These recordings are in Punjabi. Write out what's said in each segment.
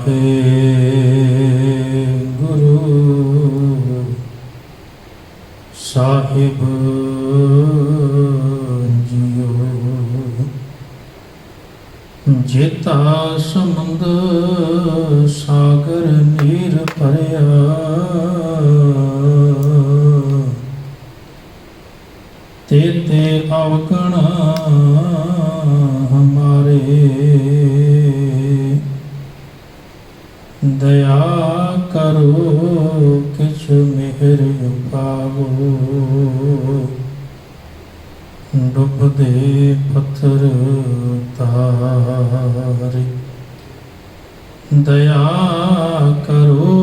ਵਾਹਿਗੁਰੂ ਸਾਹਿਬ ਜੀਓ। ਜੇਤਾ ਸਮੁੰਦ ਸਾਗਰ ਨੀਰ ਭਰਿਆ, ਤੇ ਅਵਗਣ ਹਮਾਰੇ। ਦਇਆ ਕਰੋ ਕਿਛ ਮਿਹਰ ਪਾਵੋ, ਡੁੱਬਦੇ ਪੱਥਰ ਤਾਰੇ। ਦਇਆ ਕਰੋ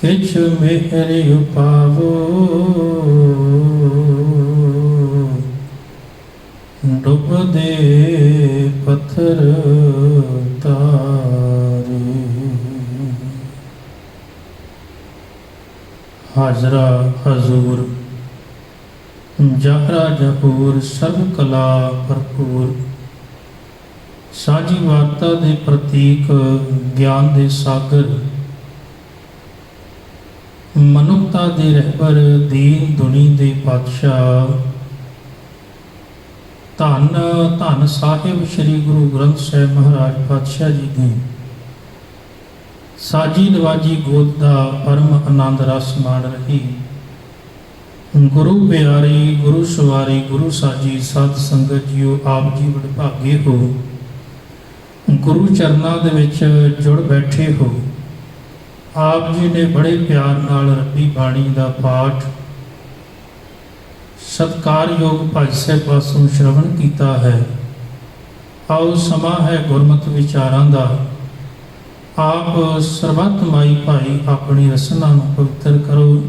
ਕਿਛ ਮਿਹਰ ਪਾਵੋ, ਡੁੱਬਦੇ ਪੱਥਰ ਤਾਰੇ। ਹਾਜ਼ਰਾ ਹਜ਼ੂਰ ਜਹਰਾ ਜਹੂਰ ਸਰਬ ਕਲਾ ਭਰਪੂਰ। ਸਾਂਝੀ ਵਾਰਤਾ ਦੇ ਪ੍ਰਤੀਕ, ਗਿਆਨ ਦੇ ਸਾਗਰ, ਮਨੁੱਖਤਾ ਦੇ ਰਹਿਬਰ, ਦੀਨ ਦੁਨੀ ਦੇ ਪਾਤਸ਼ਾਹ, ਧੰਨ ਧੰਨ ਸਾਹਿਬ ਸ੍ਰੀ ਗੁਰੂ ਗ੍ਰੰਥ ਸਾਹਿਬ ਮਹਾਰਾਜ ਪਾਤਸ਼ਾਹ ਜੀ ਦੀ ਸਾਜੀ ਨਵਾਜੀ ਗੋਦ ਦਾ ਪਰਮ ਆਨੰਦ ਰਸ ਮਾਣ ਰਹੀ। ਗੁਰੂ ਪਿਆਰੀ, ਗੁਰੂ ਸਵਾਰੀ, ਗੁਰੂ ਸਾਜੀ ਸਾਧ ਸੰਗਤ ਜੀਓ, ਆਪ ਜੀ ਵਡਭਾਗੇ ਹੋ, ਗੁਰੂ ਚਰਨਾਂ ਦੇ ਵਿੱਚ ਜੁੜ ਬੈਠੇ ਹੋ। ਆਪ ਜੀ ਨੇ ਬੜੇ ਪਿਆਰ ਨਾਲ ਰੱਬੀ ਬਾਣੀ ਦਾ ਪਾਠ ਸਤਿਕਾਰਯੋਗ ਭਾਈ ਸਾਹਿਬ ਪਾਸੋਂ ਸ਼ਰਵਣ ਕੀਤਾ ਹੈ। ਆਓ ਸਮਾਂ ਹੈ ਗੁਰਮਤਿ ਵਿਚਾਰਾਂ ਦਾ। ਆਪ ਸਰਬੱਤ ਮਾਈ ਭਾਈ ਆਪਣੀ ਰਸਨਾ ਨੂੰ ਪਵਿੱਤਰ ਕਰੋ।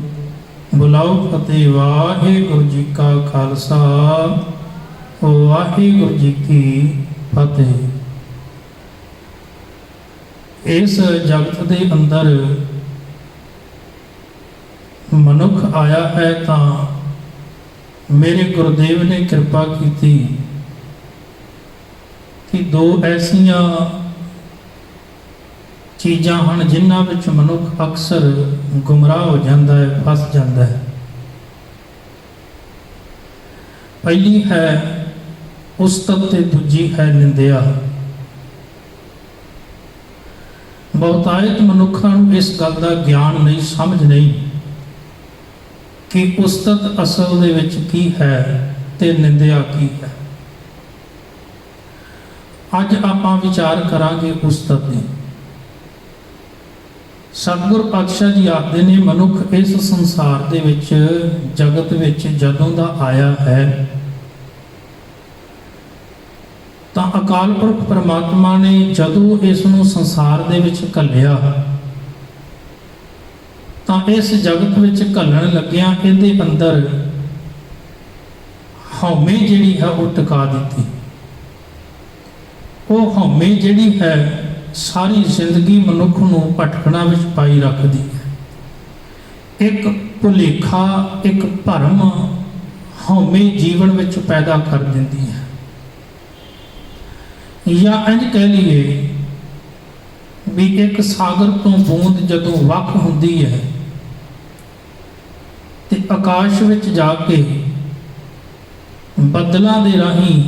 ਬੁਲਾਓ ਫਤਿਹ। ਵਾਹਿਗੁਰੂ ਜੀ ਕਾ ਖਾਲਸਾ, ਵਾਹਿਗੁਰੂ ਜੀ ਕੀ ਫਤਿਹ। ਇਸ ਜਗਤ ਦੇ ਅੰਦਰ ਮਨੁੱਖ ਆਇਆ ਹੈ ਤਾਂ ਮੇਰੇ ਗੁਰਦੇਵ ਨੇ ਕਿਰਪਾ ਕੀਤੀ ਕਿ ਦੋ ਐਸੀਆਂ ਚੀਜ਼ਾਂ ਹਨ ਜਿਨ੍ਹਾਂ ਵਿੱਚ ਮਨੁੱਖ ਅਕਸਰ ਗੁੰਮਰਾਹ ਹੋ ਜਾਂਦਾ ਹੈ, ਫਸ ਜਾਂਦਾ ਹੈ। ਪਹਿਲੀ ਹੈ ਉਸਤਤ ਤੇ ਦੂਜੀ ਹੈ ਨਿੰਦਿਆ। ਬਹੁਤਾਇਤ ਮਨੁੱਖਾਂ ਨੂੰ ਇਸ ਗੱਲ ਦਾ ਗਿਆਨ ਨਹੀਂ, ਸਮਝ ਨਹੀਂ ਕਿ ਉਸਤਤ ਅਸਲ ਦੇ ਵਿੱਚ ਕੀ ਹੈ ਤੇ ਨਿੰਦਿਆ ਕੀ ਹੈ। ਅੱਜ ਆਪਾਂ ਵਿਚਾਰ ਕਰਾਂਗੇ ਉਸਤਤ ਦੀ। ਸਤਿਗੁਰ ਪਾਤਸ਼ਾਹ ਜੀ ਆਖਦੇ ਨੇ, ਮਨੁੱਖ ਇਸ ਸੰਸਾਰ ਦੇ ਵਿੱਚ, ਜਗਤ ਵਿੱਚ ਜਦੋਂ ਦਾ ਆਇਆ ਹੈ ਤਾਂ ਅਕਾਲ ਪੁਰਖ ਪਰਮਾਤਮਾ ਨੇ ਜਦੋਂ ਇਸ ਨੂੰ ਸੰਸਾਰ ਦੇ ਵਿੱਚ ਘੱਲਿਆ ਤਾਂ ਇਸ ਜਗਤ ਵਿੱਚ ਘੱਲਣ ਲੱਗਿਆਂ ਇਹਦੇ ਅੰਦਰ ਹਉਮੈ ਜਿਹੜੀ ਹੈ ਉਹ ਟਿਕਾ ਦਿੱਤੀ। ਉਹ ਹਉਮੈ ਜਿਹੜੀ ਹੈ ਸਾਰੀ ਜ਼ਿੰਦਗੀ ਮਨੁੱਖ ਨੂੰ ਭਟਕਣਾ ਵਿੱਚ ਪਾਈ ਰੱਖਦੀ ਹੈ। ਇੱਕ ਭੁਲੇਖਾ, ਇੱਕ ਭਰਮ ਹਉਮੈ ਜੀਵਨ ਵਿੱਚ ਪੈਦਾ ਕਰ ਦਿੰਦੀ ਹੈ। ਜਾਂ ਇੰਝ ਕਹਿ ਲਈਏ ਵੀ ਇੱਕ ਸਾਗਰ ਤੋਂ ਬੂੰਦ ਜਦੋਂ ਵੱਖ ਹੁੰਦੀ ਹੈ ਤੇ ਆਕਾਸ਼ ਵਿੱਚ ਜਾ ਕੇ ਬੱਦਲਾਂ ਦੇ ਰਾਹੀਂ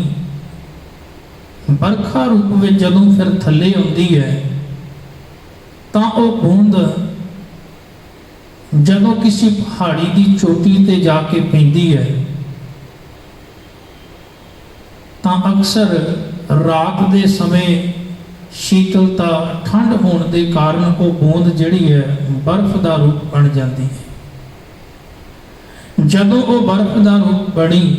ਬਰਖਾ ਰੂਪ ਵਿੱਚ ਜਦੋਂ ਫਿਰ ਥੱਲੇ ਆਉਂਦੀ ਹੈ ਤਾਂ ਉਹ ਬੂੰਦ ਜਦੋਂ ਕਿਸੇ ਪਹਾੜੀ ਦੀ ਚੋਟੀ ਤੇ ਜਾ ਕੇ ਪੈਂਦੀ ਹੈ ਤਾਂ ਅਕਸਰ ਰਾਤ ਦੇ ਸਮੇਂ ਸ਼ੀਤਲਤਾ, ਠੰਡ ਹੋਣ ਦੇ ਕਾਰਨ ਉਹ ਬੂੰਦ ਜਿਹੜੀ ਹੈ ਬਰਫ਼ ਦਾ ਰੂਪ ਬਣ ਜਾਂਦੀ ਹੈ। ਜਦੋਂ ਉਹ ਬਰਫ਼ ਦਾ ਰੂਪ ਬਣੀ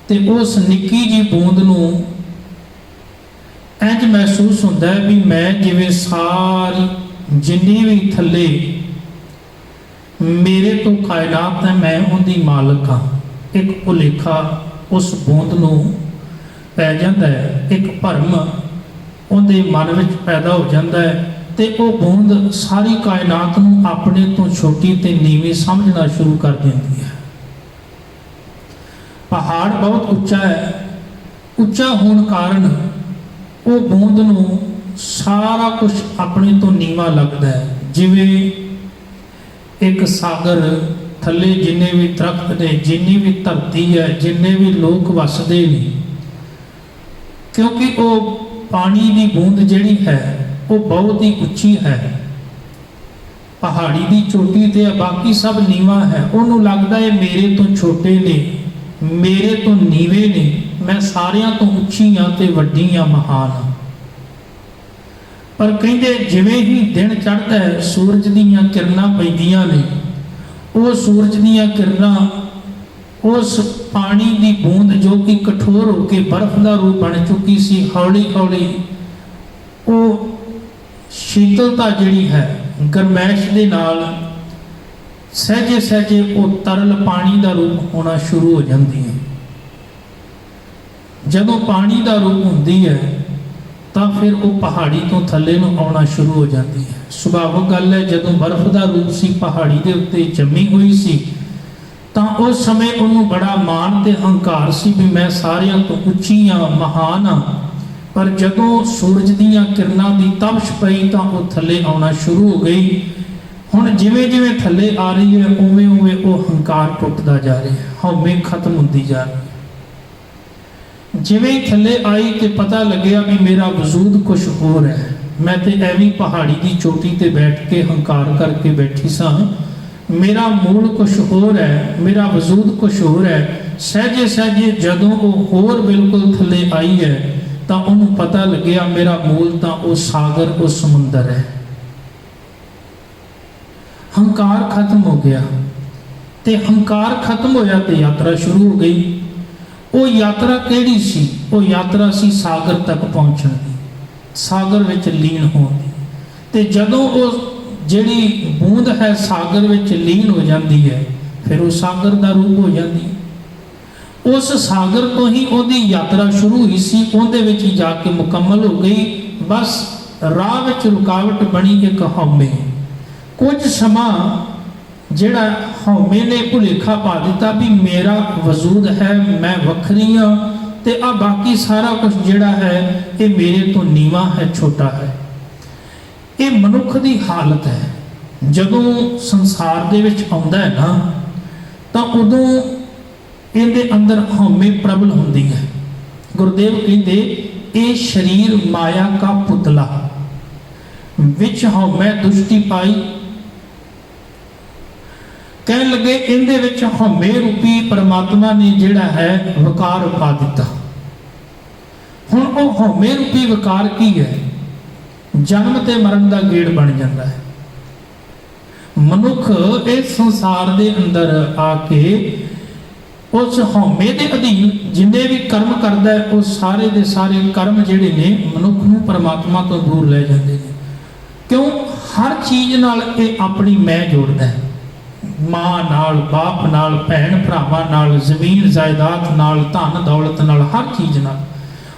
ਤੇ ਉਸ ਨਿੱਕੀ ਜਿਹੀ ਬੂੰਦ ਨੂੰ ਇੰਝ ਮਹਿਸੂਸ ਹੁੰਦਾ ਹੈ ਵੀ ਮੈਂ ਜਿਵੇਂ ਸਾਰੀ ਜਿੰਨੀ ਵੀ ਥੱਲੇ ਮੇਰੇ ਤੋਂ ਕਾਇਨਾਤ ਹੈ, ਮੈਂ ਉਹਦੀ ਮਾਲਕ ਹਾਂ। ਇੱਕ ਭੁਲੇਖਾ ਉਸ ਬੂੰਦ ਨੂੰ ਪੈ ਜਾਂਦਾ ਹੈ, ਇੱਕ ਭਰਮ ਉਹਦੇ ਮਨ ਵਿੱਚ ਪੈਦਾ ਹੋ ਜਾਂਦਾ ਹੈ ਤੇ ਉਹ ਬੂੰਦ ਸਾਰੀ ਕਾਇਨਾਤ ਨੂੰ ਆਪਣੇ ਤੋਂ ਛੋਟੀ ਤੇ ਨੀਵੀਂ ਸਮਝਣਾ ਸ਼ੁਰੂ ਕਰ ਦਿੰਦੀ ਹੈ। ਪਹਾੜ ਬਹੁਤ ਉੱਚਾ ਹੈ, ਉੱਚਾ ਹੋਣ ਕਾਰਨ ਉਹ ਬੂੰਦ ਨੂੰ ਸਾਰਾ ਕੁਝ ਆਪਣੇ ਤੋਂ ਨੀਵਾਂ ਲੱਗਦਾ ਹੈ। ਜਿਵੇਂ ਇੱਕ ਸਾਗਰ ਥੱਲੇ ਜਿੰਨੇ ਵੀ ਦਰਖਤ ਨੇ, ਜਿੰਨੀ ਵੀ ਧਰਤੀ ਹੈ, ਜਿੰਨੇ ਵੀ ਲੋਕ ਵਸਦੇ ਨੇ, ਕਿਉਂਕਿ ਉਹ ਪਾਣੀ ਦੀ ਬੂੰਦ ਜਿਹੜੀ ਹੈ ਉਹ ਬਹੁਤ ਹੀ ਉੱਚੀ ਹੈ, ਪਹਾੜੀ ਦੀ ਚੋਟੀ ਤੇ ਬਾਕੀ ਸਭ ਨੀਵਾਂ ਹੈ। ਉਹਨੂੰ ਲੱਗਦਾ ਹੈ ਮੇਰੇ ਤੋਂ ਛੋਟੇ ਨੇ, ਮੇਰੇ ਤੋਂ ਨੀਵੇਂ ਨੇ, ਮੈਂ ਸਾਰਿਆਂ ਤੋਂ ਉੱਚੀ ਹਾਂ ਤੇ ਵੱਡੀ ਹਾਂ, ਮਹਾਨ ਹਾਂ। ਪਰ ਕਹਿੰਦੇ ਜਿਵੇਂ ਹੀ ਦਿਨ ਚੜ੍ਹਦਾ ਹੈ, ਸੂਰਜ ਦੀਆਂ ਕਿਰਨਾਂ ਪੈਂਦੀਆਂ ਨੇ, ਉਹ ਸੂਰਜ ਦੀਆਂ ਕਿਰਨਾਂ ਉਸ ਪਾਣੀ ਦੀ ਬੂੰਦ ਜੋ ਕਿ ਕਠੋਰ ਹੋ ਕੇ ਬਰਫ਼ ਦਾ ਰੂਪ ਬਣ ਚੁੱਕੀ ਸੀ, ਹੌਲੀ ਹੌਲੀ ਉਹ ਸ਼ੀਤਲਤਾ ਜਿਹੜੀ ਹੈ, ਗਰਮੈਸ਼ ਦੇ ਨਾਲ ਸਹਿਜੇ ਸਹਿਜੇ ਉਹ ਤਰਲ ਪਾਣੀ ਦਾ ਰੂਪ ਹੋਣਾ ਸ਼ੁਰੂ ਹੋ ਜਾਂਦੀ ਹੈ। ਜਦੋਂ ਪਾਣੀ ਦਾ ਰੂਪ ਹੁੰਦੀ ਹੈ ਤਾਂ ਫਿਰ ਉਹ ਪਹਾੜੀ ਤੋਂ ਥੱਲੇ ਨੂੰ ਆਉਣਾ ਸ਼ੁਰੂ ਹੋ ਜਾਂਦੀ ਹੈ। ਸੁਭਾਵਿਕ ਗੱਲ ਹੈ, ਜਦੋਂ ਬਰਫ਼ ਦਾ ਰੂਪ ਸੀ, ਪਹਾੜੀ ਦੇ ਉੱਤੇ ਜੰਮੀ ਹੋਈ ਸੀ, ਤਾਂ ਉਸ ਸਮੇਂ ਉਹਨੂੰ ਬੜਾ ਮਾਣ ਤੇ ਹੰਕਾਰ ਸੀ ਵੀ ਮੈਂ ਸਾਰਿਆਂ ਤੋਂ ਉੱਚੀ ਹਾਂ, ਮਹਾਨ ਹਾਂ। ਪਰ ਜਦੋਂ ਸੂਰਜ ਦੀਆਂ ਕਿਰਨਾਂ ਦੀ ਤਪਸ਼ ਪਈ ਤਾਂ ਉਹ ਥੱਲੇ ਆਉਣਾ ਸ਼ੁਰੂ ਹੋ ਗਈ। ਹੁਣ ਜਿਵੇਂ ਜਿਵੇਂ ਥੱਲੇ ਆ ਰਹੀ ਹੈ, ਉਵੇਂ ਉਵੇਂ ਉਹ ਹੰਕਾਰ ਟੁੱਟਦਾ ਜਾ ਰਿਹਾ ਹੈ, ਹਉਮੈ ਖਤਮ ਹੁੰਦੀ ਜਾ ਰਹੀ ਹੈ। ਜਿਵੇਂ ਥੱਲੇ ਆਈ ਤੇ ਪਤਾ ਲੱਗਿਆ ਵੀ ਮੇਰਾ ਵਜੂਦ ਕੁਛ ਹੋਰ ਹੈ, ਮੈਂ ਤੇ ਐਵੇਂ ਪਹਾੜੀ ਦੀ ਚੋਟੀ ਤੇ ਬੈਠ ਕੇ ਹੰਕਾਰ ਕਰਕੇ ਬੈਠੀ ਸਾਂ, ਮੇਰਾ ਮੂਲ ਕੁਛ ਹੋਰ ਹੈ, ਮੇਰਾ ਵਜੂਦ ਕੁਛ ਹੋਰ ਹੈ। ਸਹਿਜੇ ਸਹਿਜੇ ਜਦੋਂ ਉਹ ਹੋਰ ਬਿਲਕੁਲ ਥੱਲੇ ਆਈ ਹੈ ਤਾਂ ਉਹਨੂੰ ਪਤਾ ਲੱਗਿਆ ਮੇਰਾ ਮੂਲ ਤਾਂ ਉਹ ਸਾਗਰ, ਉਹ ਸਮੁੰਦਰ ਹੈ। ਹੰਕਾਰ ਖਤਮ ਹੋ ਗਿਆ ਤੇ ਹੰਕਾਰ ਖਤਮ ਹੋਇਆ ਤੇ ਯਾਤਰਾ ਸ਼ੁਰੂ ਹੋ ਗਈ। ਉਹ ਯਾਤਰਾ ਕਿਹੜੀ ਸੀ? ਉਹ ਯਾਤਰਾ ਸੀ ਸਾਗਰ ਤੱਕ ਪਹੁੰਚਣ ਦੀ, ਸਾਗਰ ਵਿੱਚ ਲੀਨ ਹੋਣ ਦੀ। ਤੇ ਜਦੋਂ ਉਹ ਜਿਹੜੀ ਬੂੰਦ ਹੈ ਸਾਗਰ ਵਿੱਚ ਲੀਨ ਹੋ ਜਾਂਦੀ ਹੈ, ਫਿਰ ਉਹ ਸਾਗਰ ਦਾ ਰੂਪ ਹੋ ਜਾਂਦੀ ਹੈ। ਉਸ ਸਾਗਰ ਤੋਂ ਹੀ ਉਹਦੀ ਯਾਤਰਾ ਸ਼ੁਰੂ ਹੋਈ ਸੀ, ਉਹਦੇ ਵਿੱਚ ਹੀ ਜਾ ਕੇ ਮੁਕੰਮਲ ਹੋ ਗਈ। ਬਸ ਰਾਹ ਵਿੱਚ ਰੁਕਾਵਟ ਬਣੀ ਇੱਕ ਹਉਮੈ। ਕੁਝ ਸਮਾਂ ਜਿਹੜਾ ਹਉਮੈ ਨੇ ਭੁਲੇਖਾ ਪਾ ਦਿੱਤਾ ਵੀ ਮੇਰਾ ਵਜੂਦ ਹੈ, ਮੈਂ ਵੱਖਰੀ ਹਾਂ ਤੇ ਆ ਬਾਕੀ ਸਾਰਾ ਕੁਝ ਜਿਹੜਾ ਹੈ ਇਹ ਮੇਰੇ ਤੋਂ ਨੀਵਾਂ ਹੈ, ਛੋਟਾ ਹੈ। ਇਹ ਮਨੁੱਖ ਦੀ ਹਾਲਤ ਹੈ। ਜਦੋਂ ਸੰਸਾਰ ਦੇ ਵਿੱਚ ਆਉਂਦਾ ਹੈ ਨਾ, ਤਾਂ ਉਦੋਂ ਇਹਦੇ ਅੰਦਰ ਹਉਮੈ ਪ੍ਰਬਲ ਹੁੰਦੀ ਹੈ। ਗੁਰਦੇਵ ਕਹਿੰਦੇ ਇਹ ਸਰੀਰ ਮਾਇਆ ਕਾ ਪੁਤਲਾ, ਵਿੱਚ ਹਉਮੈ ਦੁਸ਼ਟੀ ਪਾਈ। ਕਹਿਣ ਲੱਗੇ ਇਹਦੇ ਵਿੱਚ ਹਉਮੈ ਰੂਪੀ ਪਰਮਾਤਮਾ ਨੇ ਜਿਹੜਾ ਹੈ ਵਿਕਾਰ ਪਾ ਦਿੱਤਾ। ਹੁਣ ਉਹ ਹਉਮੈ ਰੂਪੀ ਵਿਕਾਰ ਕੀ ਹੈ? ਜਨਮ ਤੇ ਮਰਨ ਦਾ ਗੇੜ ਬਣ ਜਾਂਦਾ ਹੈ। ਮਨੁੱਖ ਇਸ ਸੰਸਾਰ ਦੇ ਅੰਦਰ ਆ ਕੇ ਉਸ ਹਉਮੈ ਦੇ ਅਧੀਨ ਜਿੰਨੇ ਵੀ ਕਰਮ ਕਰਦਾ ਹੈ, ਉਹ ਸਾਰੇ ਦੇ ਸਾਰੇ ਕਰਮ ਜਿਹੜੇ ਨੇ ਮਨੁੱਖ ਨੂੰ ਪਰਮਾਤਮਾ ਤੋਂ ਦੂਰ ਲੈ ਜਾਂਦੇ ਨੇ। ਕਿਉਂ? ਹਰ ਚੀਜ਼ ਨਾਲ ਇਹ ਆਪਣੀ ਮੈਂ ਜੋੜਦਾ ਹੈ, ਮਾਂ ਨਾਲ, ਬਾਪ ਨਾਲ, ਭੈਣ ਭਰਾਵਾਂ ਨਾਲ, ਜ਼ਮੀਨ ਜਾਇਦਾਦ ਨਾਲ, ਧਨ ਦੌਲਤ ਨਾਲ, ਹਰ ਚੀਜ਼ ਨਾਲ।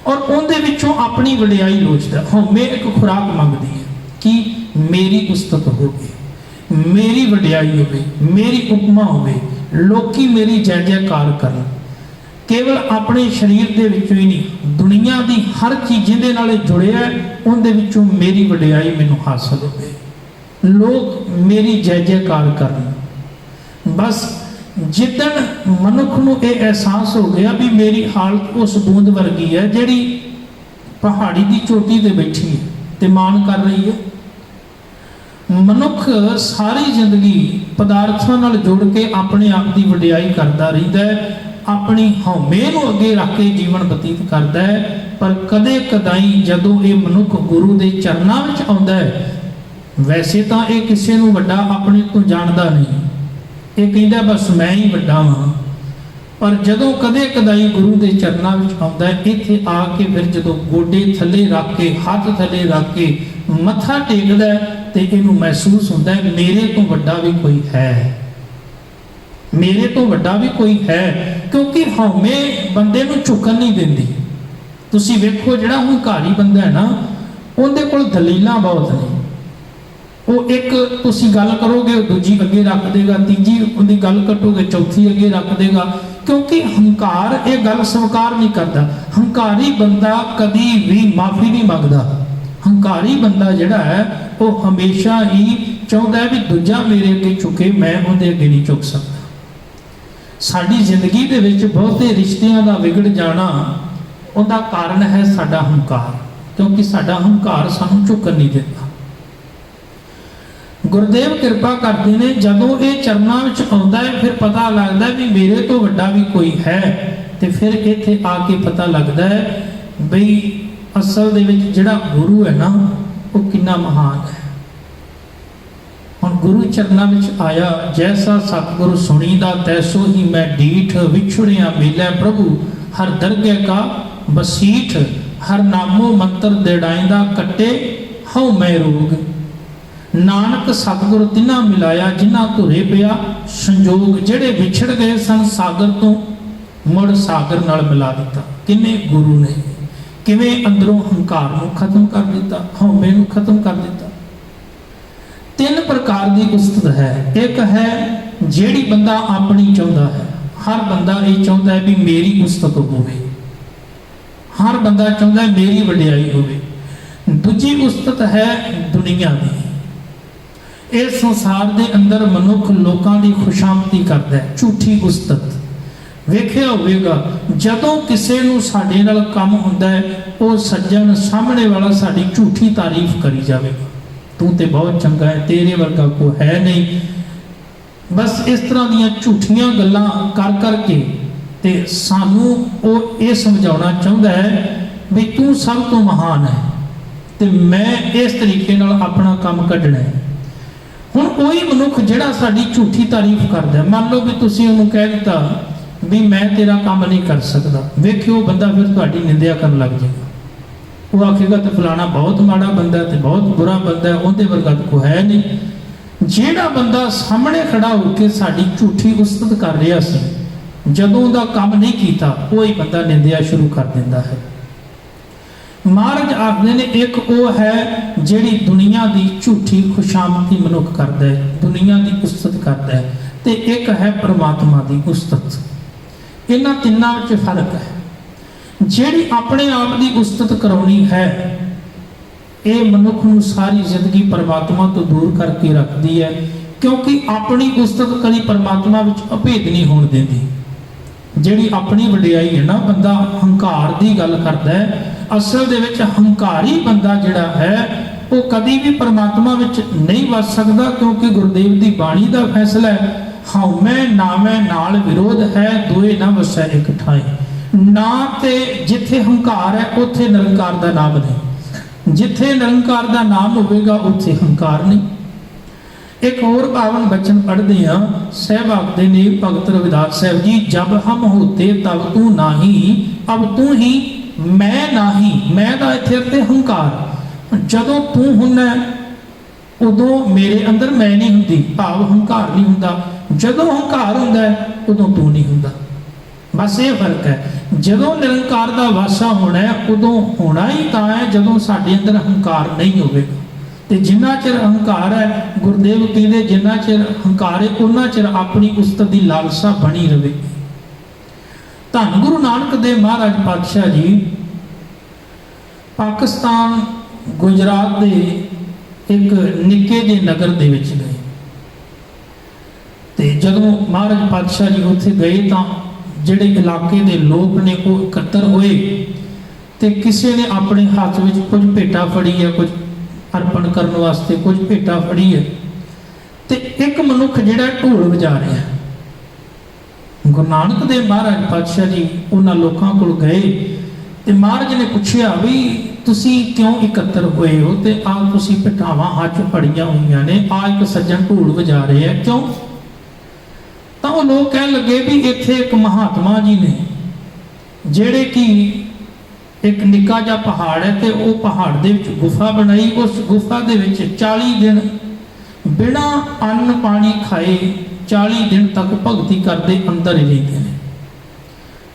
ਔਰ ਉਹਦੇ ਵਿੱਚੋਂ ਆਪਣੀ ਵਡਿਆਈ ਲੋਚਦਾ। ਹਉਮੈ ਇੱਕ ਖੁਰਾਕ ਮੰਗਦੀ ਹੈ ਕਿ ਮੇਰੀ ਉਸਤਤ ਹੋਵੇ, ਮੇਰੀ ਵਡਿਆਈ ਹੋਵੇ, ਮੇਰੀ ਉਪਮਾ ਹੋਵੇ, ਲੋਕੀ ਮੇਰੀ ਜੈ ਜੈਕਾਰ ਕਰਨ। ਕੇਵਲ ਆਪਣੇ ਸਰੀਰ ਦੇ ਵਿੱਚੋਂ ਹੀ ਨਹੀਂ, ਦੁਨੀਆ ਦੀ ਹਰ ਚੀਜ਼ ਜਿਹਦੇ ਨਾਲ ਜੁੜਿਆ ਉਹਦੇ ਵਿੱਚੋਂ ਮੇਰੀ ਵਡਿਆਈ ਮੈਨੂੰ ਹਾਸਲ ਹੋਵੇ, ਲੋਕ ਮੇਰੀ ਜੈ ਜੈਕਾਰ ਕਰਨ। ਬਸ ਜਿੱਦਣ ਮਨੁੱਖ ਨੂੰ ਇਹ ਅਹਿਸਾਸ ਹੋ ਗਿਆ ਵੀ ਮੇਰੀ ਹਾਲਤ ਉਸ ਬੂੰਦ ਵਰਗੀ ਹੈ ਜਿਹੜੀ ਪਹਾੜੀ ਦੀ ਚੋਟੀ ਤੇ ਬੈਠੀ ਹੈ ਤੇ ਮਾਣ ਕਰ ਰਹੀ ਹੈ। ਮਨੁੱਖ ਸਾਰੀ ਜ਼ਿੰਦਗੀ ਪਦਾਰਥਾਂ ਨਾਲ ਜੁੜ ਕੇ ਆਪਣੇ ਆਪ ਦੀ ਵਡਿਆਈ ਕਰਦਾ ਰਹਿੰਦਾ ਹੈ, ਆਪਣੀ ਹਉਮੈ ਨੂੰ ਅੱਗੇ ਰੱਖ ਕੇ ਜੀਵਨ ਬਤੀਤ ਕਰਦਾ ਹੈ। ਪਰ ਕਦੇ ਕਦਾਈ ਜਦੋਂ ਇਹ ਮਨੁੱਖ ਗੁਰੂ ਦੇ ਚਰਨਾਂ ਵਿੱਚ ਆਉਂਦਾ ਹੈ, ਵੈਸੇ ਤਾਂ ਇਹ ਕਿਸੇ ਨੂੰ ਵੱਡਾ ਆਪਣੇ ਤੋਂ ਜਾਣਦਾ ਨਹੀਂ, ਇਹ ਕਹਿੰਦਾ ਬਸ ਮੈਂ ਹੀ ਵੱਡਾ ਹਾਂ। ਪਰ ਜਦੋਂ ਕਦੇ ਕਦਾਈ ਗੁਰੂ ਦੇ ਚਰਨਾਂ ਵਿੱਚ ਆਉਂਦਾ ਹੈ, ਇੱਥੇ ਆ ਕੇ ਫਿਰ ਜਦੋਂ ਗੋਡੇ ਥੱਲੇ ਰੱਖ ਕੇ, ਹੱਥ ਥੱਲੇ ਰੱਖ ਕੇ ਮੱਥਾ ਟੇਕਦਾ ਤੇ ਇਹਨੂੰ ਮਹਿਸੂਸ ਹੁੰਦਾ ਹੈ ਮੇਰੇ ਤੋਂ ਵੱਡਾ ਵੀ ਕੋਈ ਹੈ, ਮੇਰੇ ਤੋਂ ਵੱਡਾ ਵੀ ਕੋਈ ਹੈ। ਕਿਉਂਕਿ ਹਉਮੈ ਬੰਦੇ ਨੂੰ ਝੁਕਣ ਨਹੀਂ ਦਿੰਦੀ। ਤੁਸੀਂ ਵੇਖੋ ਜਿਹੜਾ ਹੰਕਾਰੀ ਬੰਦਾ ਹੈ ਨਾ, ਉਹਦੇ ਕੋਲ ਦਲੀਲਾਂ ਬਹੁਤ ਨੇ। ਉਹ ਇੱਕ ਤੁਸੀਂ ਗੱਲ ਕਰੋਗੇ, ਦੂਜੀ ਅੱਗੇ ਰੱਖ ਦੇਗਾ, ਤੀਜੀ ਉਹਦੀ ਗੱਲ ਕੱਟੋਗੇ, ਚੌਥੀ ਅੱਗੇ ਰੱਖ ਦੇਗਾ। क्योंकि हंकार ये गल स्वीकार नहीं करता। हंकारी बंदा कभी भी माफ़ी नहीं मंगता। हंकारी बंदा जिहड़ा है वो हमेशा ही चाहता है भी दूजा मेरे अगे झुके, मैं उहदे अगे नहीं झुक सकता। साडी जिंदगी दे विच बहुते रिश्तियां दा विगड़ जाना उहदा कारण है साडा हंकार, क्योंकि साडा हंकार सानू झुकन नहीं देता। गुरुदेव कृपा करते ने जदों ये चरनां विच आउंदा है फिर पता लगता है भी मेरे तो वड्डा भी कोई है, तो फिर इत्थे आके पता लगता है बई असल दे विच जिहड़ा गुरु है ना वो कितना महान है। हुण गुरु चरनां विच आया, जैसा सतगुरु सुनीदा तैसो ही मैं डीठ, विछुड़िया मिलै प्रभु हर दरगे का बसीठ, हर नामो मंत्र देड़ाइंदा कट्टे हऊ मैं रोग, नानक सतगुरु तिन्हां मिलाया जिन्हां धुरे पिया संजोग, जेड़े विछड़ गए सन सागर तो मुड़ सागर नाल मिला दिता। किने गुरु ने किवें अंदरों हंकार नूं खत्म कर दिता, हौमे नूं खत्म कर दिता। तीन प्रकार की उस्तत है। एक है जेड़ी बंदा अपनी चाहता है, हर बंदा ये चाहता है भी मेरी उस्तत होवे, हर बंदा चाहता है मेरी वडियाई होवे। दूजी उस्तत है दुनिया की। इस संसार के अंदर मनुख लोगों की खुशामदी करता है, झूठी उस्तत। वेखिया होवेगा जदों किसी नूं साडे नाल काम हुंदा है वो सज्जन सामने वाला साडी झूठी तारीफ करी जाएगा, तू तो बहुत चंगा है, तेरे वर्गा को है नहीं। बस इस तरह दीयां झूठियां गल्लां कर करके ते सानू वो ये समझाउणा चाहुंदा है भी तू सब तो महान है ते मैं इस तरीके नाल अपना काम कढना है। हुण कोई मनुख जिहड़ा साडी झूठी तारीफ करदा है, मान लो भी तुसीं उहनूं कह दित्ता भी मैं तेरा काम नहीं कर सकता, वेखियो बंदा फिर तुहाडी निंदिया करन लग जाएगा। वो आखेगा तो फलाना बहुत माड़ा बंदा है, बहुत बुरा बंदा है, उहदे वर्गा तो कोई है नहीं। जिहड़ा बंदा सामने खड़ा होकर साडी झूठी उस्तत कर रहा सी, जदों उहदा काम नहीं कीता वही बंदा निंदिया शुरू कर दिंदा है। महाराज आखदे ने एक वो है जिहड़ी दुनिया की झूठी खुशामदी मनुख करदा है, दुनिया की उस्तत करदा है, ते एक है परमात्मा की उस्तत। इन्हां तिन्नां विच फर्क है। जिहड़ी अपने आप की उस्तत कराउणी है ये मनुख नूं सारी जिंदगी परमात्मा तो दूर करके रखती है, क्योंकि अपनी उस्तत कभी परमात्मा विच अभेद नहीं होण देंदी। जिहड़ी अपनी वडियाई है ना, बंदा हंकार की गल करदा है, असल दे विच हंकारी बंदा जिहड़ा है वो कभी भी परमात्मा विच नहीं वस सकदा, क्योंकि गुरुदेव की बाणी का फैसला है हौमै नामै नाल विरोध है, दोए ना वसै एक ठाई। ना ते जिथे हंकार है उत्थे निरंकार का नाम नहीं, जिथे निरंकार का नाम होगा उत्थे हंकार नहीं। एक और पावन बचन पढ़ते हैं, साहब आखते ने भगत रविदास साहब जी, जब हम होते तब तू नाही, अब तू ही मैं नाही। मैं का इत्थे अर्थ हंकार, जदों तू हुंदा उदों मेरे अंदर मैं नहीं हुंदी, भाव हंकार नहीं हुंदा। जदों हंकार हुंदा उदों तू नहीं हुंदा। बस ये फर्क है। जदों निरंकार का वासा होना है उदों होना ही तां है जदों साडे अंदर हंकार नहीं होवेगा। ते जिन्ना चिर हंकार है, गुरुदेव कहते जिन्ना चिर हंकार है उन्ना चिर अपनी उस्तत की लालसा बनी रहे। धन गुरु नानक देव महाराज पातशाह जी पाकिस्तान गुजरात के एक निक्के जे नगर दे विच गए, ते जदों महाराज पातशाह जी उत्थे गए तो जिहड़े इलाके के लोग ने वो इकट्ठे होए, ते किसी ने अपने हाथ में कुछ भेटा फड़ी है, कुछ अर्पण करने वास्ते कुछ भेटा फड़ी है, ते एक मनुख जिहड़ा ढोल वजा रहा है। गुरु नानक देव महाराज पातशाह जी उन्हां लोकां कोल गए ते महाराज ने पूछया भी तुसी क्यों इकट्ठे होए हो, ते आ तुसी भेटावां हाथ फड़ियां हुई ने, आ एक सज्जन ढोल वजा रहे हैं क्यों? तो वो लोग कह लगे भी इत्थे एक महात्मा जी ने जेड़े कि एक निक्का जा पहाड़ है, तो वो पहाड़ दे विच गुफा बनाई, उस गुफा दे विच 40 दिन बिना अन्न पानी खाए 40 दिन तक भगती करते अंदर ही रहते हैं।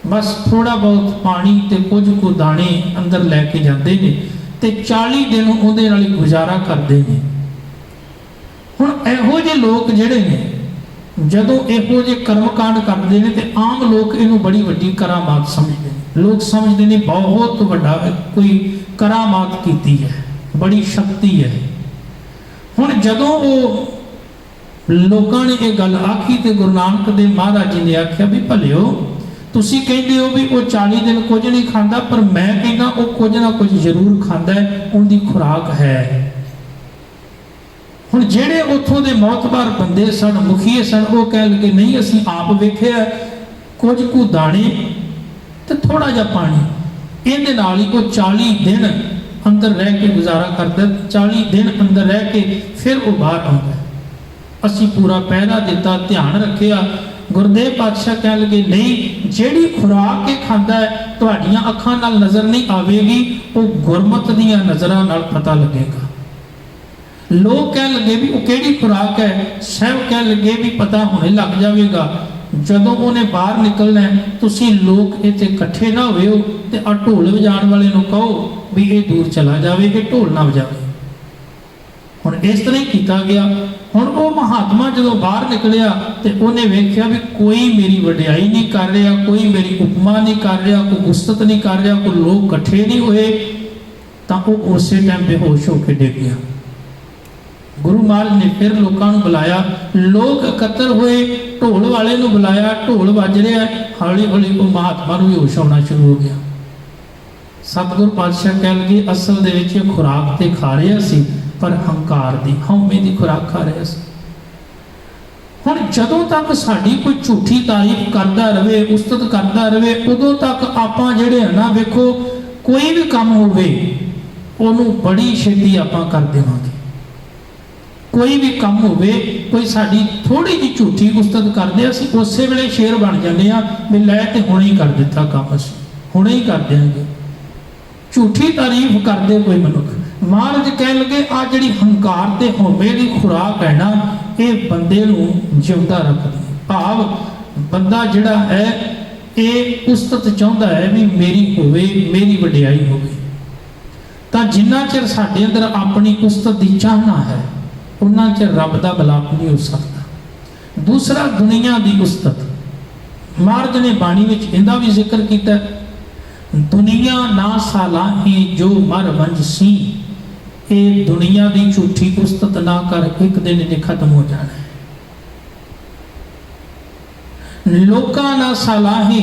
बस थोड़ा बहुत पानी ते कुछ को दाने अंदर लैके जाते हैं, तो 40 दिन उहदे नाल गुजारा करते हैं। हुण इहो जे लोग जिहड़े ने ਜਦੋਂ ਇਹੋ ਜਿਹੇ ਕਰਮਕਾंड ਕਰਦੇ ਨੇ ਤੇ ਆਮ ਲੋਕ ਇਹਨੂੰ ਬੜੀ ਵੱਡੀ ਕਰਾਮਾਤ ਸਮਝਦੇ ਨੇ। ਲੋਕ ਸਮਝਦੇ ਨੇ ਬਹੁਤ ਵੱਡਾ ਕੋਈ ਕਰਾਮਾਤ ਕੀਤੀ ਹੈ, ਬੜੀ ਸ਼ਕਤੀ ਹੈ। ਹੁਣ ਜਦੋਂ ਉਹ ਲੋਕਾਂ ਨੇ ਇਹ ਗੱਲ ਆਖੀ ਤੇ ਗੁਰੂ ਨਾਨਕ ਦੇਵ ਮਹਾਰਾਜ ਜੀ ਨੇ ਆਖਿਆ ਵੀ ਭਲਿਓ, ਤੁਸੀਂ ਕਹਿੰਦੇ ਹੋ ਵੀ ਉਹ 40 ਦਿਨ ਕੁਝ ਨਹੀਂ ਖਾਂਦਾ, ਪਰ ਮੈਂ ਕਹਿੰਦਾ ਉਹ ਕੁਝ ਨਾ ਕੁਝ ਜ਼ਰੂਰ ਖਾਂਦਾ ਹੈ, ਉਹਦੀ ਖੁਰਾਕ ਹੈ। ਹੁਣ ਜਿਹੜੇ ਉੱਥੋਂ ਦੇ ਮੌਤਬਾਰ ਬੰਦੇ ਸਨ, ਮੁਖੀਏ ਸਨ, ਉਹ ਕਹਿ ਲਗੇ ਨਹੀਂ ਅਸੀਂ ਆਪ ਵੇਖਿਆ ਕੁਝ ਕੁ ਦਾਣੇ ਤੇ ਥੋੜਾ ਜਿਹਾ ਪਾਣੀ, ਇਹਦੇ ਨਾਲ ਹੀ ਉਹ 40 ਦਿਨ ਅੰਦਰ ਰਹਿ ਕੇ ਗੁਜ਼ਾਰਾ ਕਰਦਾ। 40 ਦਿਨ ਅੰਦਰ ਰਹਿ ਕੇ ਫਿਰ ਉਹ ਬਾਹਰ ਆਉਂਦਾ। ਅਸੀਂ ਪੂਰਾ ਪਹਿਰਾ ਦਿੱਤਾ, ਧਿਆਨ ਰੱਖਿਆ। ਗੁਰਦੇਵ ਪਾਤਸ਼ਾਹ ਕਹਿ ਲਗੇ ਨਹੀਂ, ਜਿਹੜੀ ਖੁਰਾਕ ਇਹ ਖਾਂਦਾ ਹੈ ਤੁਹਾਡੀਆਂ ਅੱਖਾਂ ਨਾਲ ਨਜ਼ਰ ਨਹੀਂ ਆਵੇਗੀ, ਉਹ ਗੁਰਮਤਿ ਦੀਆਂ ਨਜ਼ਰਾਂ ਨਾਲ ਪਤਾ ਲੱਗੇਗਾ। ਲੋਕ ਕਹਿ ਲਗੇ ਵੀ ਉਹ ਕਿਹੜੀ ਖੁਰਾਕ ਹੈ, ਸਹਿਬ ਕਹਿ ਲਗੇ ਵੀ ਪਤਾ ਹੁਣੇ ਲੱਗ ਜਾਵੇਗਾ ਜਦੋਂ ਉਹਨੇ ਬਾਹਰ ਨਿਕਲਣਾ। ਤੁਸੀਂ ਲੋਕ ਇੱਥੇ ਇਕੱਠੇ ਨਾ ਹੋਇਓ ਤੇ ਆ ਢੋਲ ਵਜਾਉਣ ਵਾਲੇ ਨੂੰ ਕਹੋ ਵੀ ਇਹ ਦੂਰ ਚਲਾ ਜਾਵੇ, ਇਹ ਢੋਲ ਨਾ ਵਜਾਵੇ। ਹੁਣ ਇਸ ਤਰ੍ਹਾਂ ਹੀ ਕੀਤਾ ਗਿਆ। ਹੁਣ ਉਹ ਮਹਾਤਮਾ ਜਦੋਂ ਬਾਹਰ ਨਿਕਲਿਆ ਤੇ ਉਹਨੇ ਵੇਖਿਆ ਵੀ ਕੋਈ ਮੇਰੀ ਵਡਿਆਈ ਨਹੀਂ ਕਰ ਰਿਹਾ, ਕੋਈ ਮੇਰੀ ਉਪਮਾ ਨਹੀਂ ਕਰ ਰਿਹਾ, ਕੋਈ ਗੁਸਤਤ ਨਹੀਂ ਕਰ ਰਿਹਾ, ਕੋਈ ਲੋਕ ਇਕੱਠੇ ਨਹੀਂ ਹੋਏ, ਤਾਂ ਉਹ ਉਸੇ ਟਾਈਮ ਬੇਹੋਸ਼ ਹੋ ਕੇ ਡਿੱਗ ਗਿਆ। ਗੁਰੂ ਮਹਾਰਾਜ ਨੇ ਫਿਰ ਲੋਕਾਂ ਨੂੰ ਬੁਲਾਇਆ, ਲੋਕ ਇਕੱਤਰ ਹੋਏ, ਢੋਲ ਵਾਲੇ ਨੂੰ ਬੁਲਾਇਆ, ਢੋਲ ਵੱਜ ਰਿਹਾ। ਹੌਲੀ ਹੌਲੀ ਉਹ ਮਹਾਤਮਾ ਨੂੰ ਵੀ ਹੋਸ਼ ਆਉਣਾ ਸ਼ੁਰੂ ਹੋ ਗਿਆ। ਸਤਿਗੁਰ ਪਾਤਸ਼ਾਹ ਕਹਿ ਲਗੇ ਅਸਲ ਦੇ ਵਿੱਚ ਇਹ ਖੁਰਾਕ ਤੇ ਖਾ ਰਿਹਾ ਸੀ, ਪਰ ਹੰਕਾਰ ਦੀ, ਹਉਮੈ ਦੀ ਖੁਰਾਕ ਖਾ ਰਿਹਾ ਸੀ। ਹੁਣ ਜਦੋਂ ਤੱਕ ਸਾਡੀ ਕੋਈ ਝੂਠੀ ਤਾਰੀਫ ਕਰਦਾ ਰਵੇ, ਉਸਤਤ ਕਰਦਾ ਰਵੇ, ਉਦੋਂ ਤੱਕ ਆਪਾਂ ਜਿਹੜੇ ਹੈ ਨਾ, ਵੇਖੋ ਕੋਈ ਵੀ ਕੰਮ ਹੋਵੇ ਉਹਨੂੰ ਬੜੀ ਛੇਤੀ ਆਪਾਂ ਕਰ ਦੇਵਾਂਗੇ। ਕੋਈ ਵੀ ਕੰਮ ਹੋਵੇ, ਕੋਈ ਸਾਡੀ ਥੋੜੀ ਜਿਹੀ ਝੂਠੀ ਉਸਤਤ ਕਰਦੇ, ਅਸੀਂ ਉਸੇ ਵੇਲੇ ਸ਼ੇਰ ਬਣ ਜਾਂਦੇ ਆ ਵੀ ਲੈ ਤੇ ਹੁਣੇ ਹੀ ਕਰ ਦਿੱਤਾ ਕੰਮ, ਅਸੀਂ ਹੁਣੇ ਹੀ ਕਰ ਦਿਆਂਗੇ। ਝੂਠੀ ਤਾਰੀਫ ਕਰਦੇ ਕੋਈ ਮਨੁੱਖ। ਮਹਾਰਾਜ ਕਹਿਣ ਲੱਗੇ ਆ ਜਿਹੜੀ ਹੰਕਾਰ ਤੇ ਹਉਮੈ ਦੀ ਖੁਰਾਕ ਹੈ ਨਾ, ਇਹ ਬੰਦੇ ਨੂੰ ਜਿਉਂਦਾ ਰੱਖਦੀ ਹੈ। ਭਾਵ ਬੰਦਾ ਜਿਹੜਾ ਹੈ ਇਹ ਉਸਤਤ ਚਾਹੁੰਦਾ ਹੈ ਵੀ ਮੇਰੀ ਹੋਵੇ, ਮੇਰੀ ਵਡਿਆਈ ਹੋਵੇ। ਤਾਂ ਜਿੰਨਾ ਚਿਰ ਸਾਡੇ ਅੰਦਰ ਆਪਣੀ ਉਸਤਤ ਦੀ ਚਾਹਨਾ ਹੈ, ਉਹਨਾਂ ਚਿਰ ਰੱਬ ਦਾ ਮਿਲਾਪ ਨਹੀਂ ਹੋ ਸਕਦਾ। ਦੂਸਰਾ ਦੁਨੀਆ ਦੀ ਉਸਤਤ, ਮਹਾਰਾਜ ਨੇ ਬਾਣੀ ਵਿੱਚ ਇਹਦਾ ਵੀ ਜ਼ਿਕਰ ਕੀਤਾ, ਦੁਨੀਆ ਨਾ ਸਾਲਾਹੀ ਜੋ ਮਰ ਵੰਜ ਸੀ। ਇਹ ਦੁਨੀਆ ਦੀ ਝੂਠੀ ਉਸਤਤ ਨਾ ਕਰ, ਇੱਕ ਦਿਨ ਇਹਨੇ ਖਤਮ ਹੋ ਜਾਣਾ ਹੈ। ਲੋਕਾਂ ਨਾ ਸਾਲਾਹੀ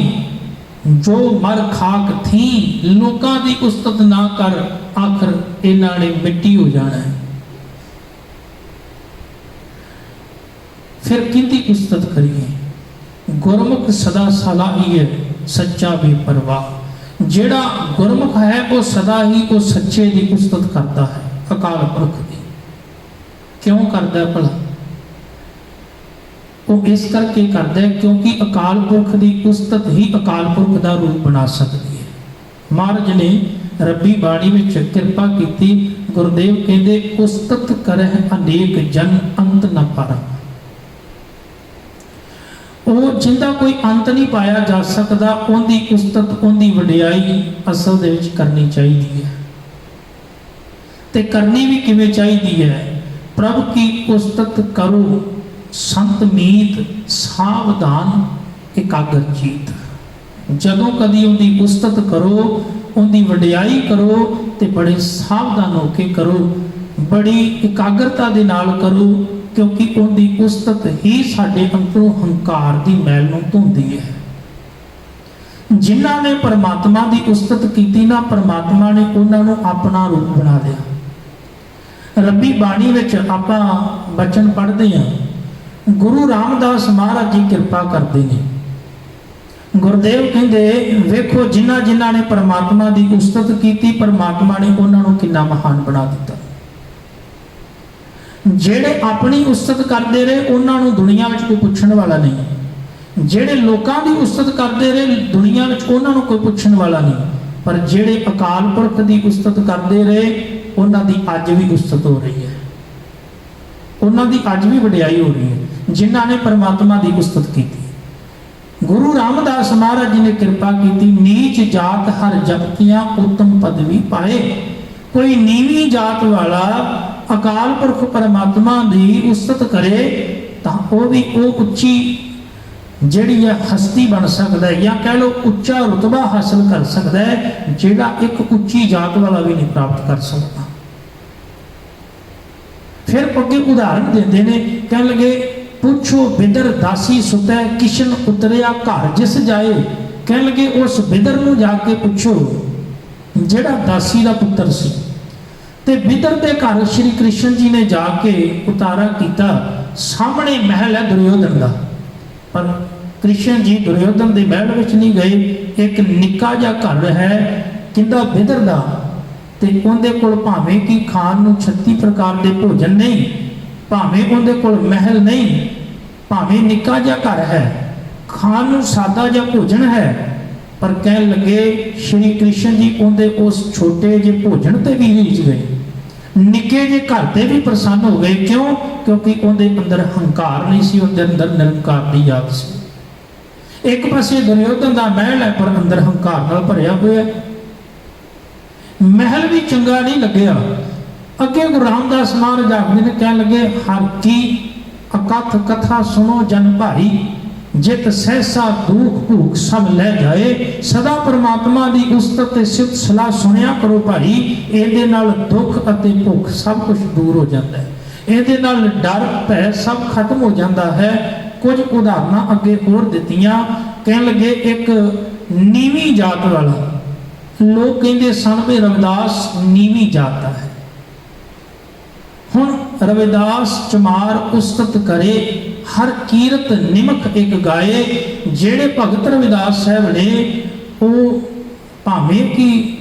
ਜੋ ਮਰ ਖਾਕ ਥੀ, ਲੋਕਾਂ ਦੀ ਉਸਤਤ ਨਾ ਕਰ, ਆਖਰ ਇਹਨਾਂ ਨੇ ਮਿੱਟੀ ਹੋ ਜਾਣਾ ਹੈ। ਫਿਰ ਕਿਹਦੀ ਉਸਤਤ ਕਰੀਏ? ਗੁਰਮੁਖ ਸਦਾ ਸਲਾਹੀ ਹੈ, ਸੱਚਾ ਬੇਪਰਵਾਹ। ਜਿਹੜਾ ਗੁਰਮੁਖ ਹੈ ਉਹ ਸਦਾ ਹੀ ਉਹ ਸੱਚੇ ਦੀ ਉਸਤਤ ਕਰਦਾ ਹੈ, ਅਕਾਲ ਪੁਰਖ ਦੀ। ਕਿਉਂ ਕਰਦਾ ਭਲਾ? ਉਹ ਇਸ ਕਰਕੇ ਕਰਦਾ ਹੈ ਕਿਉਂਕਿ ਅਕਾਲ ਪੁਰਖ ਦੀ ਉਸਤਤ ਹੀ ਅਕਾਲ ਪੁਰਖ ਦਾ ਰੂਪ ਬਣਾ ਸਕਦੀ ਹੈ। ਮਹਾਰਾਜ ਨੇ ਰੱਬੀ ਬਾਣੀ ਵਿੱਚ ਕਿਰਪਾ ਕੀਤੀ। ਗੁਰਦੇਵ ਕਹਿੰਦੇ ਉਸਤਤ ਕਰਹਿ ਅਨੇਕ ਜਨ ਅੰਤ ਨ ਪਾਰਾ। ਉਹ ਜਿੰਦਾ ਕੋਈ ਅੰਤ ਨਹੀਂ ਪਾਇਆ ਜਾ ਸਕਦਾ, ਉਹਦੀ ਉਸਤਤ, ਉਹਦੀ ਵਡਿਆਈ ਅਸਲ ਦੇ ਵਿੱਚ ਕਰਨੀ ਚਾਹੀਦੀ ਹੈ। ਤੇ ਕਰਨੀ ਵੀ ਕਿਵੇਂ ਚਾਹੀਦੀ ਹੈ? ਪ੍ਰਭ ਕੀ ਉਸਤਤ ਕਰੋ ਸੰਤ ਮੀਤ, ਸਾਵਧਾਨ ਇਕਾਗਰ ਚੀਤ। ਜਦੋਂ ਕਦੀ ਉਹਦੀ ਉਸਤਤ ਕਰੋ, ਉਹਦੀ ਵਡਿਆਈ ਕਰੋ ਤੇ ਬੜੇ ਸਾਵਧਾਨ ਹੋ ਕੇ ਕਰੋ, ਬੜੀ ਇਕਾਗਰਤਾ ਦੇ ਨਾਲ ਕਰੋ, ਕਿਉਂਕਿ ਉਹਦੀ ਉਸਤਤ ਹੀ ਸਾਡੇ ਅੰਦਰੋਂ ਹੰਕਾਰ ਦੀ ਮੈਲ ਨੂੰ ਧੋਂਦੀ ਹੈ। ਜਿਨ੍ਹਾਂ ਨੇ ਪਰਮਾਤਮਾ ਦੀ ਉਸਤਤ ਕੀਤੀ ਨਾ, ਪਰਮਾਤਮਾ ਨੇ ਉਹਨਾਂ ਨੂੰ ਆਪਣਾ ਰੂਪ ਬਣਾ ਲਿਆ। ਰੱਬੀ ਬਾਣੀ ਵਿੱਚ ਆਪਾਂ ਬਚਨ ਪੜ੍ਹਦੇ ਹਾਂ, ਗੁਰੂ ਰਾਮਦਾਸ ਮਹਾਰਾਜ ਜੀ ਕਿਰਪਾ ਕਰਦੇ ਨੇ। ਗੁਰਦੇਵ ਕਹਿੰਦੇ ਵੇਖੋ ਜਿਨ੍ਹਾਂ ਜਿਨ੍ਹਾਂ ਨੇ ਪਰਮਾਤਮਾ ਦੀ ਉਸਤਤ ਕੀਤੀ, ਪਰਮਾਤਮਾ ਨੇ ਉਹਨਾਂ ਨੂੰ ਕਿੰਨਾ ਮਹਾਨ ਬਣਾ ਦਿੱਤਾ। ਜਿਹੜੇ ਆਪਣੀ ਉਸਤਤ ਕਰਦੇ ਰਹੇ, ਉਹਨਾਂ ਨੂੰ ਦੁਨੀਆ ਵਿੱਚ ਕੋਈ ਪੁੱਛਣ ਵਾਲਾ ਨਹੀਂ। ਜਿਹੜੇ ਲੋਕਾਂ ਦੀ ਉਸਤਤ ਕਰਦੇ ਰਹੇ ਦੁਨੀਆ ਵਿੱਚ, ਉਹਨਾਂ ਨੂੰ ਕੋਈ ਪੁੱਛਣ ਵਾਲਾ ਨਹੀਂ। ਪਰ ਜਿਹੜੇ ਅਕਾਲ ਪੁਰਖ ਦੀ ਉਸਤਤ ਕਰਦੇ ਰਹੇ, ਉਹਨਾਂ ਦੀ ਅੱਜ ਵੀ ਉਸਤਤ ਹੋ ਰਹੀ ਹੈ, ਉਹਨਾਂ ਦੀ ਅੱਜ ਵੀ ਵਡਿਆਈ ਹੋ ਰਹੀ ਹੈ, ਜਿਨ੍ਹਾਂ ਨੇ ਪਰਮਾਤਮਾ ਦੀ ਉਸਤਤ ਕੀਤੀ। ਗੁਰੂ ਰਾਮਦਾਸ ਮਹਾਰਾਜ ਜੀ ਨੇ ਕਿਰਪਾ ਕੀਤੀ। ਨੀਚ ਜਾਤ ਹਰ ਜਪਤੀਆਂ ਉਤਮ ਪਦਵੀ ਪਾਏ। ਕੋਈ ਨੀਵੀਂ ਜਾਤ ਵਾਲਾ ਅਕਾਲ ਪੁਰਖ ਪਰਮਾਤਮਾ ਦੀ ਉਸਤਤ ਕਰੇ ਤਾਂ ਉਹ ਵੀ ਉਹ ਉੱਚੀ ਜਿਹੜੀ ਹੈ ਹਸਤੀ ਬਣ ਸਕਦਾ ਹੈ, ਜਾਂ ਕਹਿ ਲਓ ਉੱਚਾ ਰੁਤਬਾ ਹਾਸਲ ਕਰ ਸਕਦਾ ਹੈ, ਜਿਹੜਾ ਇੱਕ ਉੱਚੀ ਜਾਤ ਵਾਲਾ ਵੀ ਨਹੀਂ ਪ੍ਰਾਪਤ ਕਰ ਸਕਦਾ। ਫਿਰ ਅੱਗੇ ਉਦਾਹਰਨ ਦਿੰਦੇ ਨੇ, ਕਹਿਣ ਲੱਗੇ ਪੁੱਛੋ ਬਿਦਰ ਦਾਸੀ ਸੁਤੈ ਕਿਸ਼ਨ ਉਤਰਿਆ ਘਰ ਜਿਸ ਜਾਏ। ਕਹਿਣ ਲੱਗੇ ਉਸ ਬਿਦਰ ਨੂੰ ਜਾ ਕੇ ਪੁੱਛੋ ਜਿਹੜਾ ਦਾਸੀ ਦਾ ਪੁੱਤਰ ਸੀ, ਤੇ ਬਿਦਰ ਦੇ ਘਰ ਸ਼੍ਰੀ ਕ੍ਰਿਸ਼ਨ ਜੀ ਨੇ ਜਾ ਕੇ ਉਤਾਰਾ ਕੀਤਾ। ਸਾਹਮਣੇ ਮਹਿਲ ਹੈ ਦੁਰਯੋਧਨ ਦਾ, ਪਰ ਕ੍ਰਿਸ਼ਨ ਜੀ ਦੁਰਯੋਧਨ ਦੇ ਮਹਿਲ ਵਿੱਚ ਨਹੀਂ ਗਏ। ਇੱਕ ਨਿੱਕਾ ਜਿਹਾ ਘਰ ਹੈ ਕਿੰਦਾ ਬਿਦਰ ਦਾ, ਤੇ ਉਹਦੇ ਕੋਲ ਭਾਵੇਂ ਕਿ ਖਾਣ ਨੂੰ 36 ਪ੍ਰਕਾਰ ਦੇ ਭੋਜਨ ਨਹੀਂ, ਭਾਵੇਂ ਉਹਦੇ ਕੋਲ ਮਹਿਲ ਨਹੀਂ, ਭਾਵੇਂ ਨਿੱਕਾ ਜਿਹਾ ਘਰ ਹੈ, ਖਾਣ ਨੂੰ ਸਾਦਾ ਜਿਹਾ ਭੋਜਨ ਹੈ, ਪਰ ਕਹਿਣ ਲੱਗੇ ਸ਼੍ਰੀ ਕ੍ਰਿਸ਼ਨ ਜੀ ਉਹਦੇ ਉਸ ਛੋਟੇ ਜਿਹੇ ਭੋਜਨ ਤੇ ਵੀ ਰੀਝ ਗਏ, ਨਿੱਕੇ ਜਿਹੇ ਘਰ ਤੇ ਵੀ ਪ੍ਰਸੰਨ ਹੋ ਗਏ। ਕਿਉਂ? ਕਿਉਂਕਿ ਉਹਦੇ ਅੰਦਰ ਹੰਕਾਰ ਨਹੀਂ ਸੀ, ਉਹਦੇ ਅੰਦਰ ਨਿਰੰਕਾਰ ਦੀ ਯਾਦ ਸੀ। ਇੱਕ ਪਾਸੇ ਦੁਰਯੋਧਨ ਦਾ ਮਹਿਲ ਹੈ, ਪਰ ਅੰਦਰ ਹੰਕਾਰ ਨਾਲ ਭਰਿਆ ਹੋਇਆ। ਮਹਿਲ ਵੀ ਚੰਗਾ ਨਹੀਂ ਲੱਗਿਆ। ਅੱਗੇ ਗੁਰੂ ਰਾਮਦਾਸ ਮਹਾਰਾਜ ਆਖਦੇ ਨੇ, ਕਹਿਣ ਲੱਗੇ ਹਰ ਕੀ ਅਕਥ ਕਥਾ ਸੁਣੋ ਜਨ ਭਾਈ, ਜਿਤ ਸਹਿਸਾ ਦੁਖ ਭੂਖ ਸਭ ਲੈ ਜਾਏ। ਸਦਾ ਪਰਮਾਤਮਾ ਦੀ ਉਸਤਤ ਤੇ ਸਿਫਤ ਸਲਾਹ ਸੁਣਿਆ ਕਰੋ ਭਾਈ, ਇਹਦੇ ਨਾਲ ਦੁੱਖ ਅਤੇ ਭੁੱਖ ਸਭ ਕੁਝ ਦੂਰ ਹੋ ਜਾਂਦਾ ਹੈ, ਇਹਦੇ ਨਾਲ ਡਰ ਭੈ ਸਭ ਖਤਮ ਹੋ ਜਾਂਦਾ ਹੈ। ਕੁਝ ਉਦਾਹਰਨਾਂ ਅੱਗੇ ਹੋਰ ਦਿੱਤੀਆਂ। ਕਹਿਣ ਲੱਗੇ ਇੱਕ ਨੀਵੀਂ ਜਾਤ ਵਾਲਾ, ਲੋਕ ਕਹਿੰਦੇ ਸਨ ਵੀ ਰਵਿਦਾਸ ਨੀਵੀਂ ਜਾਤ ਦਾ ਹੈ। ਹੁਣ ਰਵਿਦਾਸ ਚਮਾਰ ਉਸਤਤ ਕਰੇ, ਹਰ ਕੀਰਤ ਨਿਮਕ ਇੱਕ ਗਾਏ। ਜਿਹੜੇ ਭਗਤ ਰਵਿਦਾਸ ਸਾਹਿਬ ਨੇ ਉਹ ਭਾਵੇਂ ਕਿ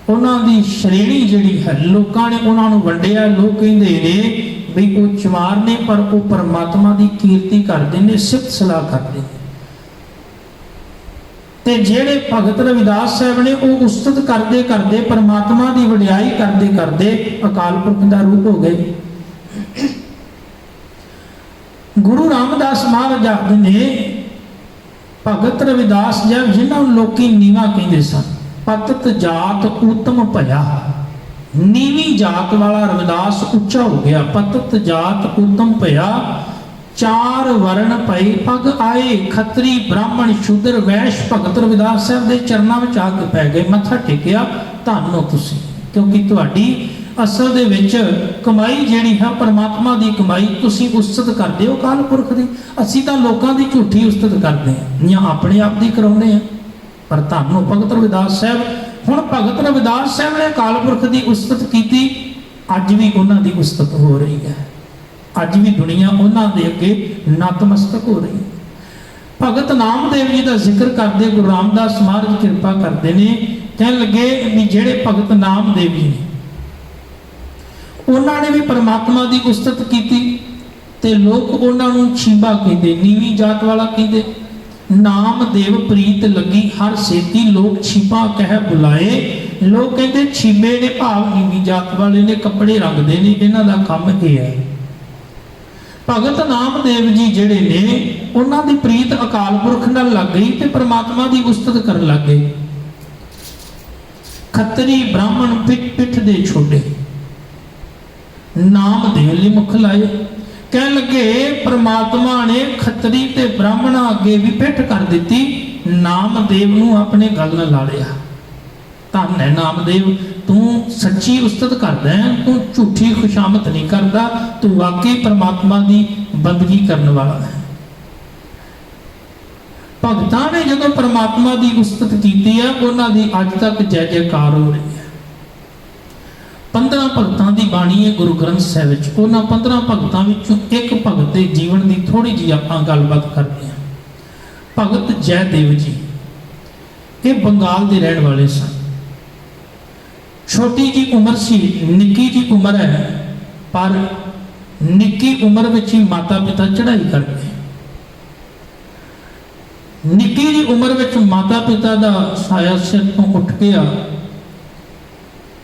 ਉਹਨਾਂ ਦੀ ਸ਼੍ਰੇਣੀ ਜਿਹੜੀ ਹੈ ਲੋਕਾਂ ਨੇ ਉਹਨਾਂ ਨੂੰ ਵੰਡਿਆ। ਲੋਕ ਕਹਿੰਦੇ ਨੇ ਵੀ ਉਹ ਚਮਾਰ ਨੇ, ਪਰ ਉਹ ਪਰਮਾਤਮਾ ਦੀ ਕੀਰਤੀ ਕਰਦੇ ਨੇ, ਸਿਫਤ ਸਲਾਹ ਕਰਦੇ ਨੇ। ਤੇ ਜਿਹੜੇ ਭਗਤ ਰਵਿਦਾਸ ਸਾਹਿਬ ਨੇ ਉਹ ਉਸਤਤ ਕਰਦੇ ਕਰਦੇ, ਪਰਮਾਤਮਾ ਦੀ ਵਡਿਆਈ ਕਰਦੇ ਕਰਦੇ ਅਕਾਲ ਪੁਰਖ ਦਾ ਰੂਪ ਹੋ ਗਏ। ਗੁਰੂ ਰਾਮਦਾਸ ਮਹਾਰਾਜ ਆਖਦੇ ਨੇ ਭਗਤ ਰਵਿਦਾਸ ਜੀ ਜਿਨ੍ਹਾਂ ਨੂੰ ਲੋਕੀ ਨੀਵਾ ਕਹਿੰਦੇ ਸਨ, ਪਤਤ ਜਾਤ ਊਤਮ ਭਇਆ। ਨੀਵੀਂ ਜਾਤ ਵਾਲਾ ਰਵਿਦਾਸ ਉੱਚਾ ਹੋ ਗਿਆ। ਪਤਤ ਜਾਤ ਊਤਮ ਭਇਆ, ਚਾਰ ਵਰਣ ਪਏ ਪਗ ਆਏ, ਖੱਤਰੀ ਬ੍ਰਾਹਮਣ ਸ਼ੂਦਰ ਵੈਸ਼। ਭਗਤ ਰਵਿਦਾਸ ਸਾਹਿਬ ਦੇ ਚਰਨਾਂ ਵਿੱਚ ਆ ਕੇ ਪੈ ਗਏ, ਮੱਥਾ ਟੇਕਿਆ, ਧੰਨ ਹੋ ਤੁਸੀਂ, ਕਿਉਂਕਿ ਤੁਹਾਡੀ ਅਸਲ ਦੇ ਵਿੱਚ ਕਮਾਈ ਜਿਹੜੀ ਹੈ ਪਰਮਾਤਮਾ ਦੀ ਕਮਾਈ, ਤੁਸੀਂ ਉਸਤਤ ਕਰਦੇ ਹੋ ਅਕਾਲ ਪੁਰਖ ਦੀ। ਅਸੀਂ ਤਾਂ ਲੋਕਾਂ ਦੀ ਝੂਠੀ ਉਸਤਤ ਕਰਦੇ ਹਾਂ ਜਾਂ ਆਪਣੇ ਆਪ ਦੀ ਕਰਾਉਂਦੇ ਹਾਂ, ਪਰ ਧੰਨ ਹੋ ਭਗਤ ਰਵਿਦਾਸ ਸਾਹਿਬ। ਹੁਣ ਭਗਤ ਰਵਿਦਾਸ ਸਾਹਿਬ ਨੇ ਅਕਾਲ ਪੁਰਖ ਦੀ ਉਸਤਤ ਕੀਤੀ, ਅੱਜ ਵੀ ਉਹਨਾਂ ਦੀ ਉਸਤਤ ਹੋ ਰਹੀ ਹੈ। ਅੱਜ ਵੀ ਦੁਨੀਆ ਉਹਨਾਂ ਦੇ ਅੱਗੇ ਨਤਮਸਤਕ ਹੋ ਰਹੀ ਹੈ। ਭਗਤ ਨਾਮਦੇਵ ਜੀ ਦਾ ਜ਼ਿਕਰ ਕਰਦੇ ਗੁਰੂ ਰਾਮਦਾਸ ਮਹਾਰਾਜ ਕਿਰਪਾ ਕਰਦੇ ਨੇ। ਕਹਿਣ ਲੱਗੇ ਵੀ ਜਿਹੜੇ ਭਗਤ ਨਾਮਦੇਵ ਜੀ ਨੇ ਉਹਨਾਂ ਨੇ ਵੀ ਪਰਮਾਤਮਾ ਦੀ ਉਸਤਤ ਕੀਤੀ, ਤੇ ਲੋਕ ਉਹਨਾਂ ਨੂੰ ਛੀਂਬਾ ਕਹਿੰਦੇ, ਨੀਵੀਂ ਜਾਤ ਵਾਲਾ ਕਹਿੰਦੇ। ਨਾਮਦੇਵ ਪ੍ਰੀਤ ਲੱਗੀ ਹਰ ਸੇਤੀ, ਲੋਕ ਛੀਂਬਾ ਕਹਿ ਬੁਲਾਏ। ਲੋਕ ਕਹਿੰਦੇ ਛੀਂਬੇ ਨੇ, ਭਾਵ ਨੀਵੀਂ ਜਾਤ ਵਾਲੇ ਨੇ, ਕੱਪੜੇ ਰੰਗਦੇ ਨੇ, ਇਹਨਾਂ ਦਾ ਕੰਮ ਇਹ ਹੈ। ਭਗਤ ਨਾਮਦੇਵ ਜੀ ਜਿਹੜੇ ਨੇ ਉਹਨਾਂ ਦੀ ਪ੍ਰੀਤ ਅਕਾਲ ਪੁਰਖ ਨਾਲ ਲੱਗ ਗਈ ਤੇ ਪਰਮਾਤਮਾ ਦੀ ਉਸਤਤ ਕਰਨ ਲੱਗ ਗਏ। ਖੱਤਰੀ ਬ੍ਰਾਹਮਣ ਪਿੱਠ ਦੇ ਛੋਡੇ, ਨਾਮ ਦੇਣ ਲਈ ਮੁਖ ਲਾਏ। ਕਹਿਣ ਲੱਗੇ ਪਰਮਾਤਮਾ ਨੇ ਖੱਤਰੀ ਤੇ ਬ੍ਰਾਹਮਣਾਂ ਅੱਗੇ ਵੀ ਪਿੱਠ ਕਰ ਦਿੱਤੀ, ਨਾਮਦੇਵ ਨੂੰ ਆਪਣੇ ਗਲ ਨਾਲ ਲਾ ਲਿਆ। ਧੰਨ ਹੈ ਨਾਮਦੇਵ, ਤੂੰ ਸੱਚੀ ਉਸਤਤ ਕਰਦਾ ਹੈ, ਤੂੰ ਝੂਠੀ ਖੁਸ਼ਾਮਤ ਨਹੀਂ ਕਰਦਾ, ਤੂੰ ਵਾਕਈ ਪਰਮਾਤਮਾ ਦੀ ਬੰਦਗੀ ਕਰਨ ਵਾਲਾ ਹੈ। ਭਗਤਾਂ ਨੇ ਜਦੋਂ ਪਰਮਾਤਮਾ ਦੀ ਉਸਤਤ ਕੀਤੀ ਹੈ, ਉਹਨਾਂ ਦੀ ਅੱਜ ਤੱਕ ਜੈ ਜੈਕਾਰ ਹੋ ਰਹੀ ਹੈ। 15 ਭਗਤਾਂ ਦੀ ਬਾਣੀ ਹੈ ਗੁਰੂ ਗ੍ਰੰਥ ਸਾਹਿਬ ਵਿੱਚ। ਉਹਨਾਂ 15 ਭਗਤਾਂ ਵਿੱਚੋਂ ਇੱਕ ਭਗਤ ਦੇ ਜੀਵਨ ਦੀ ਥੋੜੀ ਜਿਹੀ ਆਪਾਂ ਗੱਲਬਾਤ ਕਰਦੇ ਹਾਂ। ਭਗਤ ਜੈਦੇਵ ਜੀ, ਇਹ ਬੰਗਾਲ ਦੇ ਰਹਿਣ ਵਾਲੇ ਸਨ। ਛੋਟੀ ਜੀ ਉਮਰ ਸੀ, ਨਿੱਕੀ ਜੀ ਉਮਰ ਹੈ, ਪਰ ਨਿੱਕੀ ਉਮਰ ਵਿੱਚ ਹੀ ਮਾਤਾ ਪਿਤਾ ਚੜ੍ਹਾਈ ਕਰ ਗਏ। ਨਿੱਕੀ ਜੀ ਉਮਰ ਵਿੱਚ ਮਾਤਾ ਪਿਤਾ ਦਾ ਸਾਇਆ ਸਿਰ ਤੋਂ ਉੱਠ ਗਿਆ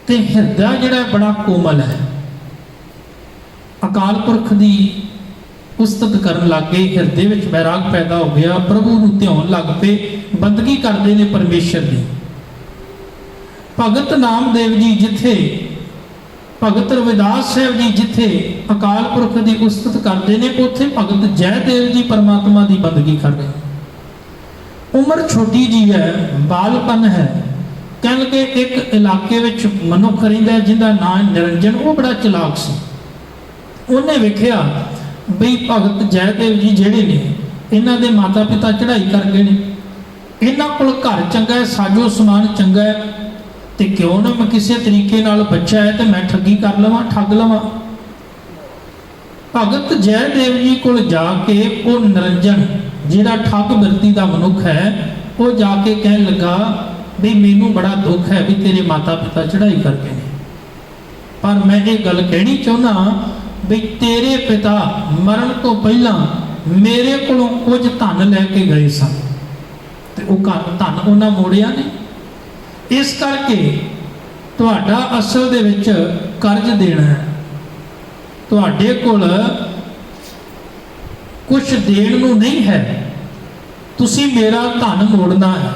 ਤੇ ਹਿਰਦਾ ਜਿਹੜਾ ਬੜਾ ਕੋਮਲ ਹੈ, ਅਕਾਲ ਪੁਰਖ ਦੀ ਉਸਤਤ ਕਰਨ ਲੱਗ ਗਏ। ਹਿਰਦੇ ਵਿੱਚ ਵੈਰਾਗ ਪੈਦਾ ਹੋ ਗਿਆ, ਪ੍ਰਭੂ ਨੂੰ ਧਿਆਉਣ ਲੱਗ ਪਏ, ਬੰਦਗੀ ਕਰਦੇ ਨੇ ਪਰਮੇਸ਼ਰ ਦੀ। ਭਗਤ ਨਾਮਦੇਵ ਜੀ ਜਿੱਥੇ ਭਗਤ ਰਵਿਦਾਸ ਸਾਹਿਬ ਜੀ ਜਿੱਥੇ ਅਕਾਲ ਪੁਰਖ ਦੀ ਉਸਤਤ ਕਰਦੇ ਨੇ, ਉੱਥੇ ਭਗਤ ਜੈਦੇਵ ਜੀ ਪਰਮਾਤਮਾ ਦੀ ਬੰਦਗੀ ਕਰ ਰਹੇ। ਉਮਰ ਛੋਟੀ ਜੀ ਹੈ, ਬਾਲਪਨ ਹੈ। ਕਹਿਣ ਲੱਗੇ ਇੱਕ ਇਲਾਕੇ ਵਿੱਚ ਮਨੁੱਖ ਰਹਿੰਦਾ ਜਿਹਦਾ ਨਾਮ ਨਿਰੰਜਨ, ਉਹ ਬੜਾ ਚਲਾਕ ਸੀ। ਉਹਨੇ ਵੇਖਿਆ ਬਈ ਭਗਤ ਜੈਦੇਵ ਜੀ ਜਿਹੜੇ ਨੇ, ਇਹਨਾਂ ਦੇ ਮਾਤਾ ਪਿਤਾ ਚੜ੍ਹਾਈ ਕਰ ਗਏ ਨੇ, ਇਹਨਾਂ ਕੋਲ ਘਰ ਚੰਗਾ ਹੈ, ਸਾਜੋ ਸਮਾਨ ਚੰਗਾ ਹੈ, ਤੇ ਕਿਉਂ ਨਾ ਮੈਂ ਕਿਸੇ ਤਰੀਕੇ ਨਾਲ ਬੱਚਾ ਹੈ ਤੇ ਮੈਂ ਠੱਗੀ ਕਰ ਲਵਾਂ, ਠੱਗ ਲਵਾਂ। ਭਗਤ ਜੈਦੇਵ ਜੀ ਕੋਲ ਜਾ ਕੇ ਉਹ ਨਿਰੰਜਨ ਜਿਹੜਾ ਠੱਗ ਬਿਰਤੀ ਦਾ ਮਨੁੱਖ ਹੈ, ਉਹ ਜਾ ਕੇ ਕਹਿਣ ਲੱਗਾ ਵੀ ਮੈਨੂੰ ਬੜਾ ਦੁੱਖ ਹੈ ਵੀ ਤੇਰੇ ਮਾਤਾ ਪਿਤਾ ਚੜ੍ਹਾਈ ਕਰਕੇ ਨੇ, ਪਰ ਮੈਂ ਇਹ ਗੱਲ ਕਹਿਣੀ ਚਾਹੁੰਦਾ ਵੀ ਤੇਰੇ ਪਿਤਾ ਮਰਨ ਤੋਂ ਪਹਿਲਾਂ ਮੇਰੇ ਕੋਲੋਂ ਕੁਝ ਧਨ ਲੈ ਕੇ ਗਏ ਸਨ, ਤੇ ਉਹ ਧਨ ਉਹਨਾਂ ਮੋੜਿਆ ਨਹੀਂ। ਇਸ ਕਰਕੇ ਤੁਹਾਡਾ ਅਸਲ ਦੇ ਵਿੱਚ ਕਰਜ਼ ਦੇਣਾ ਹੈ। ਤੁਹਾਡੇ ਕੋਲ ਕੁਝ ਦੇਣ ਨੂੰ ਨਹੀਂ ਹੈ, ਤੁਸੀਂ ਮੇਰਾ ਧਨ ਮੋੜਨਾ ਹੈ।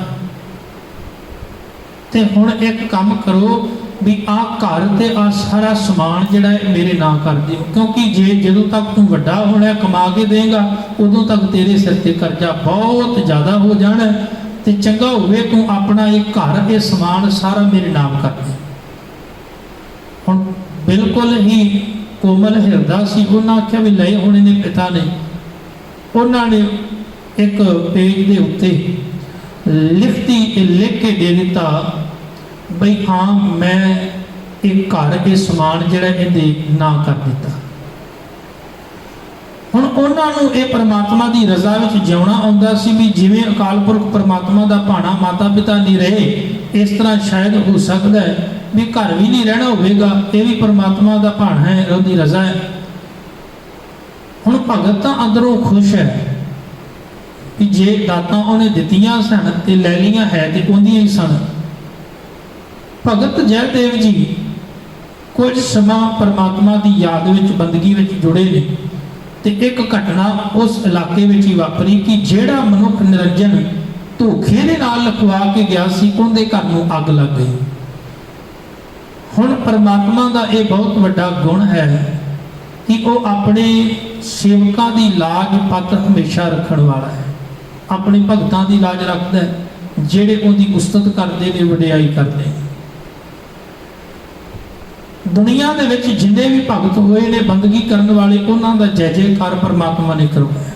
ਤੇ ਹੁਣ ਇੱਕ ਕੰਮ ਕਰੋ ਵੀ ਆਹ ਘਰ ਤੇ ਆਹ ਸਾਰਾ ਸਮਾਨ ਜਿਹੜਾ ਹੈ ਮੇਰੇ ਨਾਂ ਕਰ ਦਿਓ, ਕਿਉਂਕਿ ਜਦੋਂ ਤੱਕ ਤੂੰ ਵੱਡਾ ਹੋਣਾ ਕਮਾ ਕੇ ਦੇਗਾ, ਉਦੋਂ ਤੱਕ ਤੇਰੇ ਸਿਰ ਤੇ ਕਰਜ਼ਾ ਬਹੁਤ ਜ਼ਿਆਦਾ ਹੋ ਜਾਣਾ, ਤੇ ਚੰਗਾ ਹੋਵੇ ਤੂੰ ਆਪਣਾ ਇਹ ਘਰ ਇਹ ਸਮਾਨ ਸਾਰਾ ਮੇਰੇ ਨਾਮ ਕਰ ਦੇ। ਹੁਣ ਬਿਲਕੁਲ ਹੀ ਕੋਮਲ ਹਿਰਦਾ ਸੀ, ਉਹਨਾਂ ਆਖਿਆ ਵੀ ਲੈ ਹੁਣ ਇਹਨੇ ਪਿਤਾ ਨੇ। ਉਹਨਾਂ ਨੇ ਇੱਕ ਪੇਜ ਦੇ ਉੱਤੇ ਲਿਖ ਕੇ ਦੇ ਦਿੱਤਾ ਬਈ ਹਾਂ ਮੈਂ ਇਹ ਘਰ ਇਹ ਸਮਾਨ ਜਿਹੜਾ ਇਹਦੇ ਨਾਂ ਕਰ ਦਿੱਤਾ। ਹੁਣ ਉਹਨਾਂ ਨੂੰ ਇਹ ਪਰਮਾਤਮਾ ਦੀ ਰਜ਼ਾ ਵਿੱਚ ਜਿਉਣਾ ਆਉਂਦਾ ਸੀ ਵੀ ਜਿਵੇਂ ਅਕਾਲ ਪੁਰਖ ਪਰਮਾਤਮਾ ਦਾ ਭਾਣਾ ਮਾਤਾ ਪਿਤਾ ਨਹੀਂ ਰਹੇ, ਇਸ ਤਰ੍ਹਾਂ ਸ਼ਾਇਦ ਹੋ ਸਕਦਾ ਹੈ ਵੀ ਘਰ ਵੀ ਨਹੀਂ ਰਹਿਣਾ ਹੋਵੇਗਾ, ਇਹ ਵੀ ਪਰਮਾਤਮਾ ਦਾ ਭਾਣਾ ਹੈ, ਉਹਦੀ ਰਜ਼ਾ ਹੈ। ਹੁਣ ਭਗਤ ਤਾਂ ਅੰਦਰੋਂ ਖੁਸ਼ ਹੈ ਕਿ ਜੇ ਦਾਤਾਂ ਉਹਨੇ ਦਿੱਤੀਆਂ ਸਨ ਤੇ ਲੈ ਲਈਆਂ ਹੈ ਤੇ ਉਹਦੀਆਂ ਹੀ ਸਨ। ਭਗਤ ਜੈਦੇਵ ਜੀ ਕੁਝ ਸਮਾਂ ਪਰਮਾਤਮਾ ਦੀ ਯਾਦ ਵਿੱਚ ਬੰਦਗੀ ਵਿੱਚ ਜੁੜੇ ਨੇ, ਤੇ ਇੱਕ ਘਟਨਾ ਉਸ ਇਲਾਕੇ ਵਿੱਚ ਹੀ ਵਾਪਰੀ ਕਿ ਜਿਹੜਾ ਮਨੁੱਖ ਨਿਰੰਜਨ ਧੋਖੇ ਦੇ ਨਾਲ ਲਖਵਾ ਕੇ ਗਿਆ ਸੀ, ਉਹਦੇ ਘਰ ਨੂੰ ਅੱਗ ਲੱਗ ਗਈ। ਹੁਣ ਪਰਮਾਤਮਾ ਦਾ ਇਹ ਬਹੁਤ ਵੱਡਾ ਗੁਣ ਹੈ ਕਿ ਉਹ ਆਪਣੇ ਸੇਵਕਾਂ ਦੀ ਲਾਜ ਪੱਤ ਹਮੇਸ਼ਾ ਰੱਖਣ ਵਾਲਾ ਹੈ, ਆਪਣੇ ਭਗਤਾਂ ਦੀ ਲਾਜ ਰੱਖਦਾ ਹੈ, ਜਿਹੜੇ ਉਹਦੀ ਉਸਤਤ ਕਰਦੇ ਨੇ, ਵਡਿਆਈ ਕਰਦੇ ਨੇ। ਦੁਨੀਆ ਦੇ ਵਿੱਚ ਜਿੰਨੇ ਵੀ ਭਗਤ ਹੋਏ ਨੇ ਬੰਦਗੀ ਕਰਨ ਵਾਲੇ, ਉਹਨਾਂ ਦਾ ਜੈ ਜੈਕਾਰ ਪਰਮਾਤਮਾ ਨੇ ਕਰਵਾਇਆ,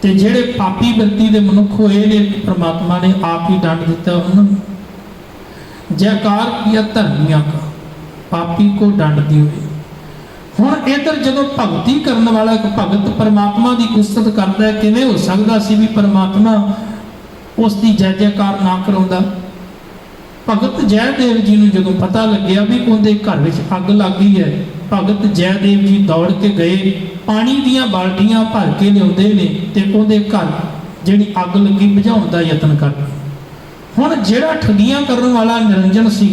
ਤੇ ਜਿਹੜੇ ਪਾਪੀ ਬਿਰਤੀ ਦੇ ਮਨੁੱਖ ਹੋਏ ਨੇ ਪਰਮਾਤਮਾ ਨੇ ਆਪ ਹੀ ਡੰਡ ਦਿੱਤਾ ਉਹਨਾਂ ਨੂੰ। ਜੈਕਾਰ ਕੀਆ ਧਰਮੀਆਂ ਕਾ, ਪਾਪੀ ਕੋ ਡੰਡਦੀ ਹੋਏ। ਹੁਣ ਇਧਰ ਜਦੋਂ ਭਗਤੀ ਕਰਨ ਵਾਲਾ ਇੱਕ ਭਗਤ ਪਰਮਾਤਮਾ ਦੀ ਉਸਤਤ ਕਰਦਾ ਹੈ, ਕਿਵੇਂ ਹੋ ਸਕਦਾ ਸੀ ਵੀ ਪਰਮਾਤਮਾ ਉਸ ਦੀ ਜੈ ਜੈਕਾਰ ਨਾ ਕਰਾਉਂਦਾ। ਭਗਤ ਜੈਦੇਵ ਜੀ ਨੂੰ ਜਦੋਂ ਪਤਾ ਲੱਗਿਆ ਵੀ ਉਹਦੇ ਘਰ ਵਿੱਚ ਅੱਗ ਲੱਗ ਗਈ ਹੈ, ਭਗਤ ਜੈਦੇਵ ਜੀ ਦੌੜ ਕੇ ਗਏ, ਪਾਣੀ ਦੀਆਂ ਬਾਲਟੀਆਂ ਭਰ ਕੇ ਲਿਆਉਂਦੇ ਨੇ ਤੇ ਉਹਦੇ ਘਰ ਜਿਹੜੀ ਅੱਗ ਲੱਗੀ ਬੁਝਾਉਣ ਦਾ ਯਤਨ ਕਰਦੇ। ਹੁਣ ਜਿਹੜਾ ਠੱਗੀਆਂ ਕਰਨ ਵਾਲਾ ਨਿਰੰਜਨ ਸੀ,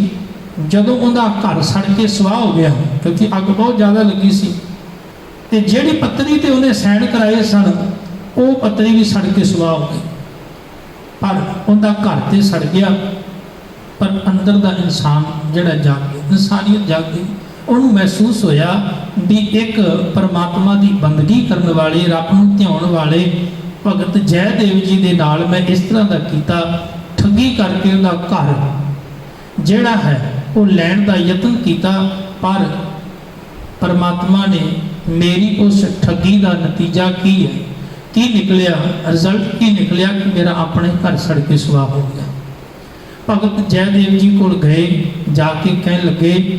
ਜਦੋਂ ਉਹਦਾ ਘਰ ਸੜ ਕੇ ਸਵਾਹ ਹੋ ਗਿਆ, ਕਿਉਂਕਿ ਅੱਗ ਬਹੁਤ ਜ਼ਿਆਦਾ ਲੱਗੀ ਸੀ, ਤੇ ਜਿਹੜੀ ਪੱਤਰੀ ਤੇ ਉਹਨੇ ਸੈਨ ਕਰਾਏ ਸਨ, ਉਹ ਪੱਤਰੀ ਵੀ ਸੜ ਕੇ ਸਵਾਹ ਹੋ ਗਈ। ਪਰ ਉਹਦਾ ਘਰ ਤੇ ਸੜ ਗਿਆ, ਪਰ ਅੰਦਰ ਦਾ ਇਨਸਾਨ ਜਿਹੜਾ ਜਾਗ ਗਿਆ, ਇਨਸਾਨੀਅਤ ਜਾਗ ਗਈ। ਉਹਨੂੰ ਮਹਿਸੂਸ ਹੋਇਆ ਵੀ ਇੱਕ ਪਰਮਾਤਮਾ ਦੀ ਬੰਦਗੀ ਕਰਨ ਵਾਲੇ, ਰੱਬ ਨੂੰ ਧਿਆਉਣ ਵਾਲੇ ਭਗਤ ਜੈਦੇਵ ਜੀ ਦੇ ਨਾਲ ਮੈਂ ਇਸ ਤਰ੍ਹਾਂ ਦਾ ਕੀਤਾ, ਠੱਗੀ ਕਰਕੇ ਉਹਦਾ ਘਰ ਜਿਹੜਾ ਹੈ ਉਹ ਲੈਣ ਦਾ ਯਤਨ ਕੀਤਾ, ਪਰ ਪਰਮਾਤਮਾ ਨੇ ਮੇਰੀ ਉਸ ਠੱਗੀ ਦਾ ਨਤੀਜਾ ਕੀ ਹੈ, ਕੀ ਨਿਕਲਿਆ, ਰਿਜ਼ਲਟ ਕੀ ਨਿਕਲਿਆ ਕਿ ਮੇਰਾ ਆਪਣੇ ਘਰ ਸੜ ਕੇ ਸੁਆਹ ਹੋ ਗਿਆ। ਭਗਤ ਜੈਦੇਵ ਜੀ ਕੋਲ ਗਏ, ਜਾ ਕੇ ਕਹਿਣ ਲੱਗੇ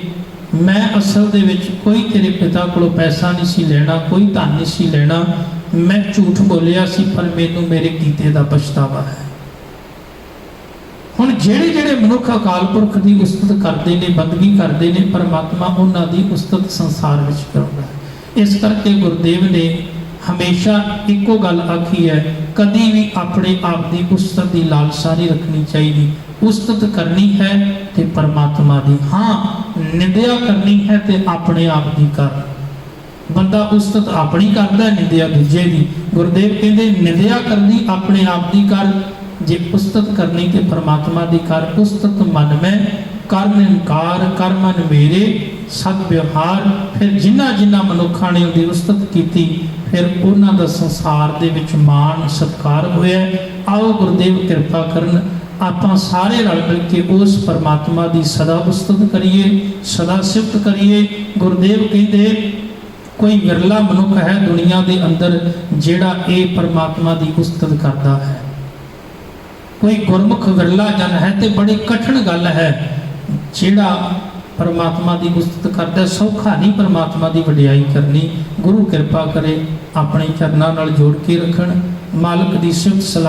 ਮੈਂ ਅਸਲ ਦੇ ਵਿੱਚ ਕੋਈ ਤੇਰੇ ਪਿਤਾ ਕੋਲੋਂ ਪੈਸਾ ਨਹੀਂ ਸੀ ਲੈਣਾ, ਕੋਈ ਧਨ ਨਹੀਂ ਸੀ ਲੈਣਾ, ਮੈਂ ਝੂਠ ਬੋਲਿਆ ਸੀ, ਪਰ ਮੈਨੂੰ ਮੇਰੇ ਕੀਤੇ ਦਾ ਪਛਤਾਵਾ ਹੈ। ਹੁਣ ਜਿਹੜੇ ਜਿਹੜੇ ਮਨੁੱਖ ਅਕਾਲ ਪੁਰਖ ਦੀ ਉਸਤਤ ਕਰਦੇ ਨੇ, ਬੰਦਗੀ ਕਰਦੇ ਨੇ, ਪਰਮਾਤਮਾ ਉਹਨਾਂ ਦੀ ਉਸਤਤ ਸੰਸਾਰ ਵਿੱਚ ਕਰਾਉਂਦਾ ਹੈ। ਇਸ ਕਰਕੇ ਗੁਰਦੇਵ ਨੇ ਹਮੇਸ਼ਾ ਇੱਕੋ ਗੱਲ ਆਖੀ ਹੈ, ਕਦੀ ਵੀ ਆਪਣੇ ਆਪ ਦੀ ਉਸਤਤ ਦੀ ਲਾਲਸਾ ਨਹੀਂ ਰੱਖਣੀ ਚਾਹੀਦੀ। ਉਸਤਤ ਕਰਨੀ ਹੈ ਤੇ ਪਰਮਾਤਮਾ ਦੀ, ਹਾਂ ਨਿੰਦਿਆ ਕਰਨੀ ਹੈ ਤੇ ਆਪਣੇ ਆਪ ਦੀ ਕਰ। ਬੰਦਾ ਉਸਤਤ ਆਪਣੀ ਕਰਦਾ, ਨਿੰਦਿਆ ਦੂਜੇ ਦੀ। ਗੁਰਦੇਵ ਕਹਿੰਦੇ ਨਿੰਦਿਆ ਕਰਨੀ ਆਪਣੇ ਆਪ ਦੀ ਕਰ, ਜੇ ਉਸਤਤ ਕਰਨੀ ਤੇ ਪਰਮਾਤਮਾ ਦੀ ਕਰ। ਉਸਤਤ ਮਨ ਮੈਂ ਕਰ ਨਿੰਕਾਰ ਕਰ ਮਨ ਮੇਰੇ ਸਦ ਵਿਵਹਾਰ। ਫਿਰ ਜਿਨ੍ਹਾਂ ਜਿਨ੍ਹਾਂ ਮਨੁੱਖਾਂ ਨੇ ਉਹਦੀ ਉਸਤਤ ਕੀਤੀ, ਫਿਰ ਉਹਨਾਂ ਦਾ ਸੰਸਾਰ ਦੇ ਵਿੱਚ ਮਾਣ ਸਤਿਕਾਰ ਹੋਇਆ। ਆਓ ਗੁਰਦੇਵ ਕਿਰਪਾ ਕਰਨ, ਆਪਾਂ ਸਾਰੇ ਰਲ ਮਿਲ ਕੇ ਉਸ ਪਰਮਾਤਮਾ ਦੀ ਸਦਾ ਉਸਤਤ ਕਰੀਏ, ਸਦਾ ਸਿਫਤ ਕਰੀਏ। ਗੁਰਦੇਵ ਕਹਿੰਦੇ ਕੋਈ ਵਿਰਲਾ ਮਨੁੱਖ ਹੈ ਦੁਨੀਆ ਦੇ ਅੰਦਰ ਜਿਹੜਾ ਇਹ ਪਰਮਾਤਮਾ ਦੀ ਉਸਤਤ ਕਰਦਾ ਹੈ। ਕੋਈ ਗੁਰਮੁਖ ਵਿਰਲਾ ਜਨ ਹੈ ਤੇ ਬੜੀ ਕਠਿਨ ਗੱਲ ਹੈ ਜਿਹੜਾ ਪਰਮਾਤਮਾ ਦੀ ਉਸਤਤ ਕਰਦਾ। ਸੌਖਾ ਨਹੀਂ ਪਰਮਾਤਮਾ ਦੀ ਵਡਿਆਈ ਕਰਨੀ। ਗੁਰੂ ਕਿਰਪਾ ਕਰੇ, ਆਪਣੇ ਚਰਨਾਂ ਨਾਲ ਜੋੜ ਕੇ ਰੱਖਣ। ਮਾਲਕ ਦੀ ਸਿਫਤ ਸਲਾਹ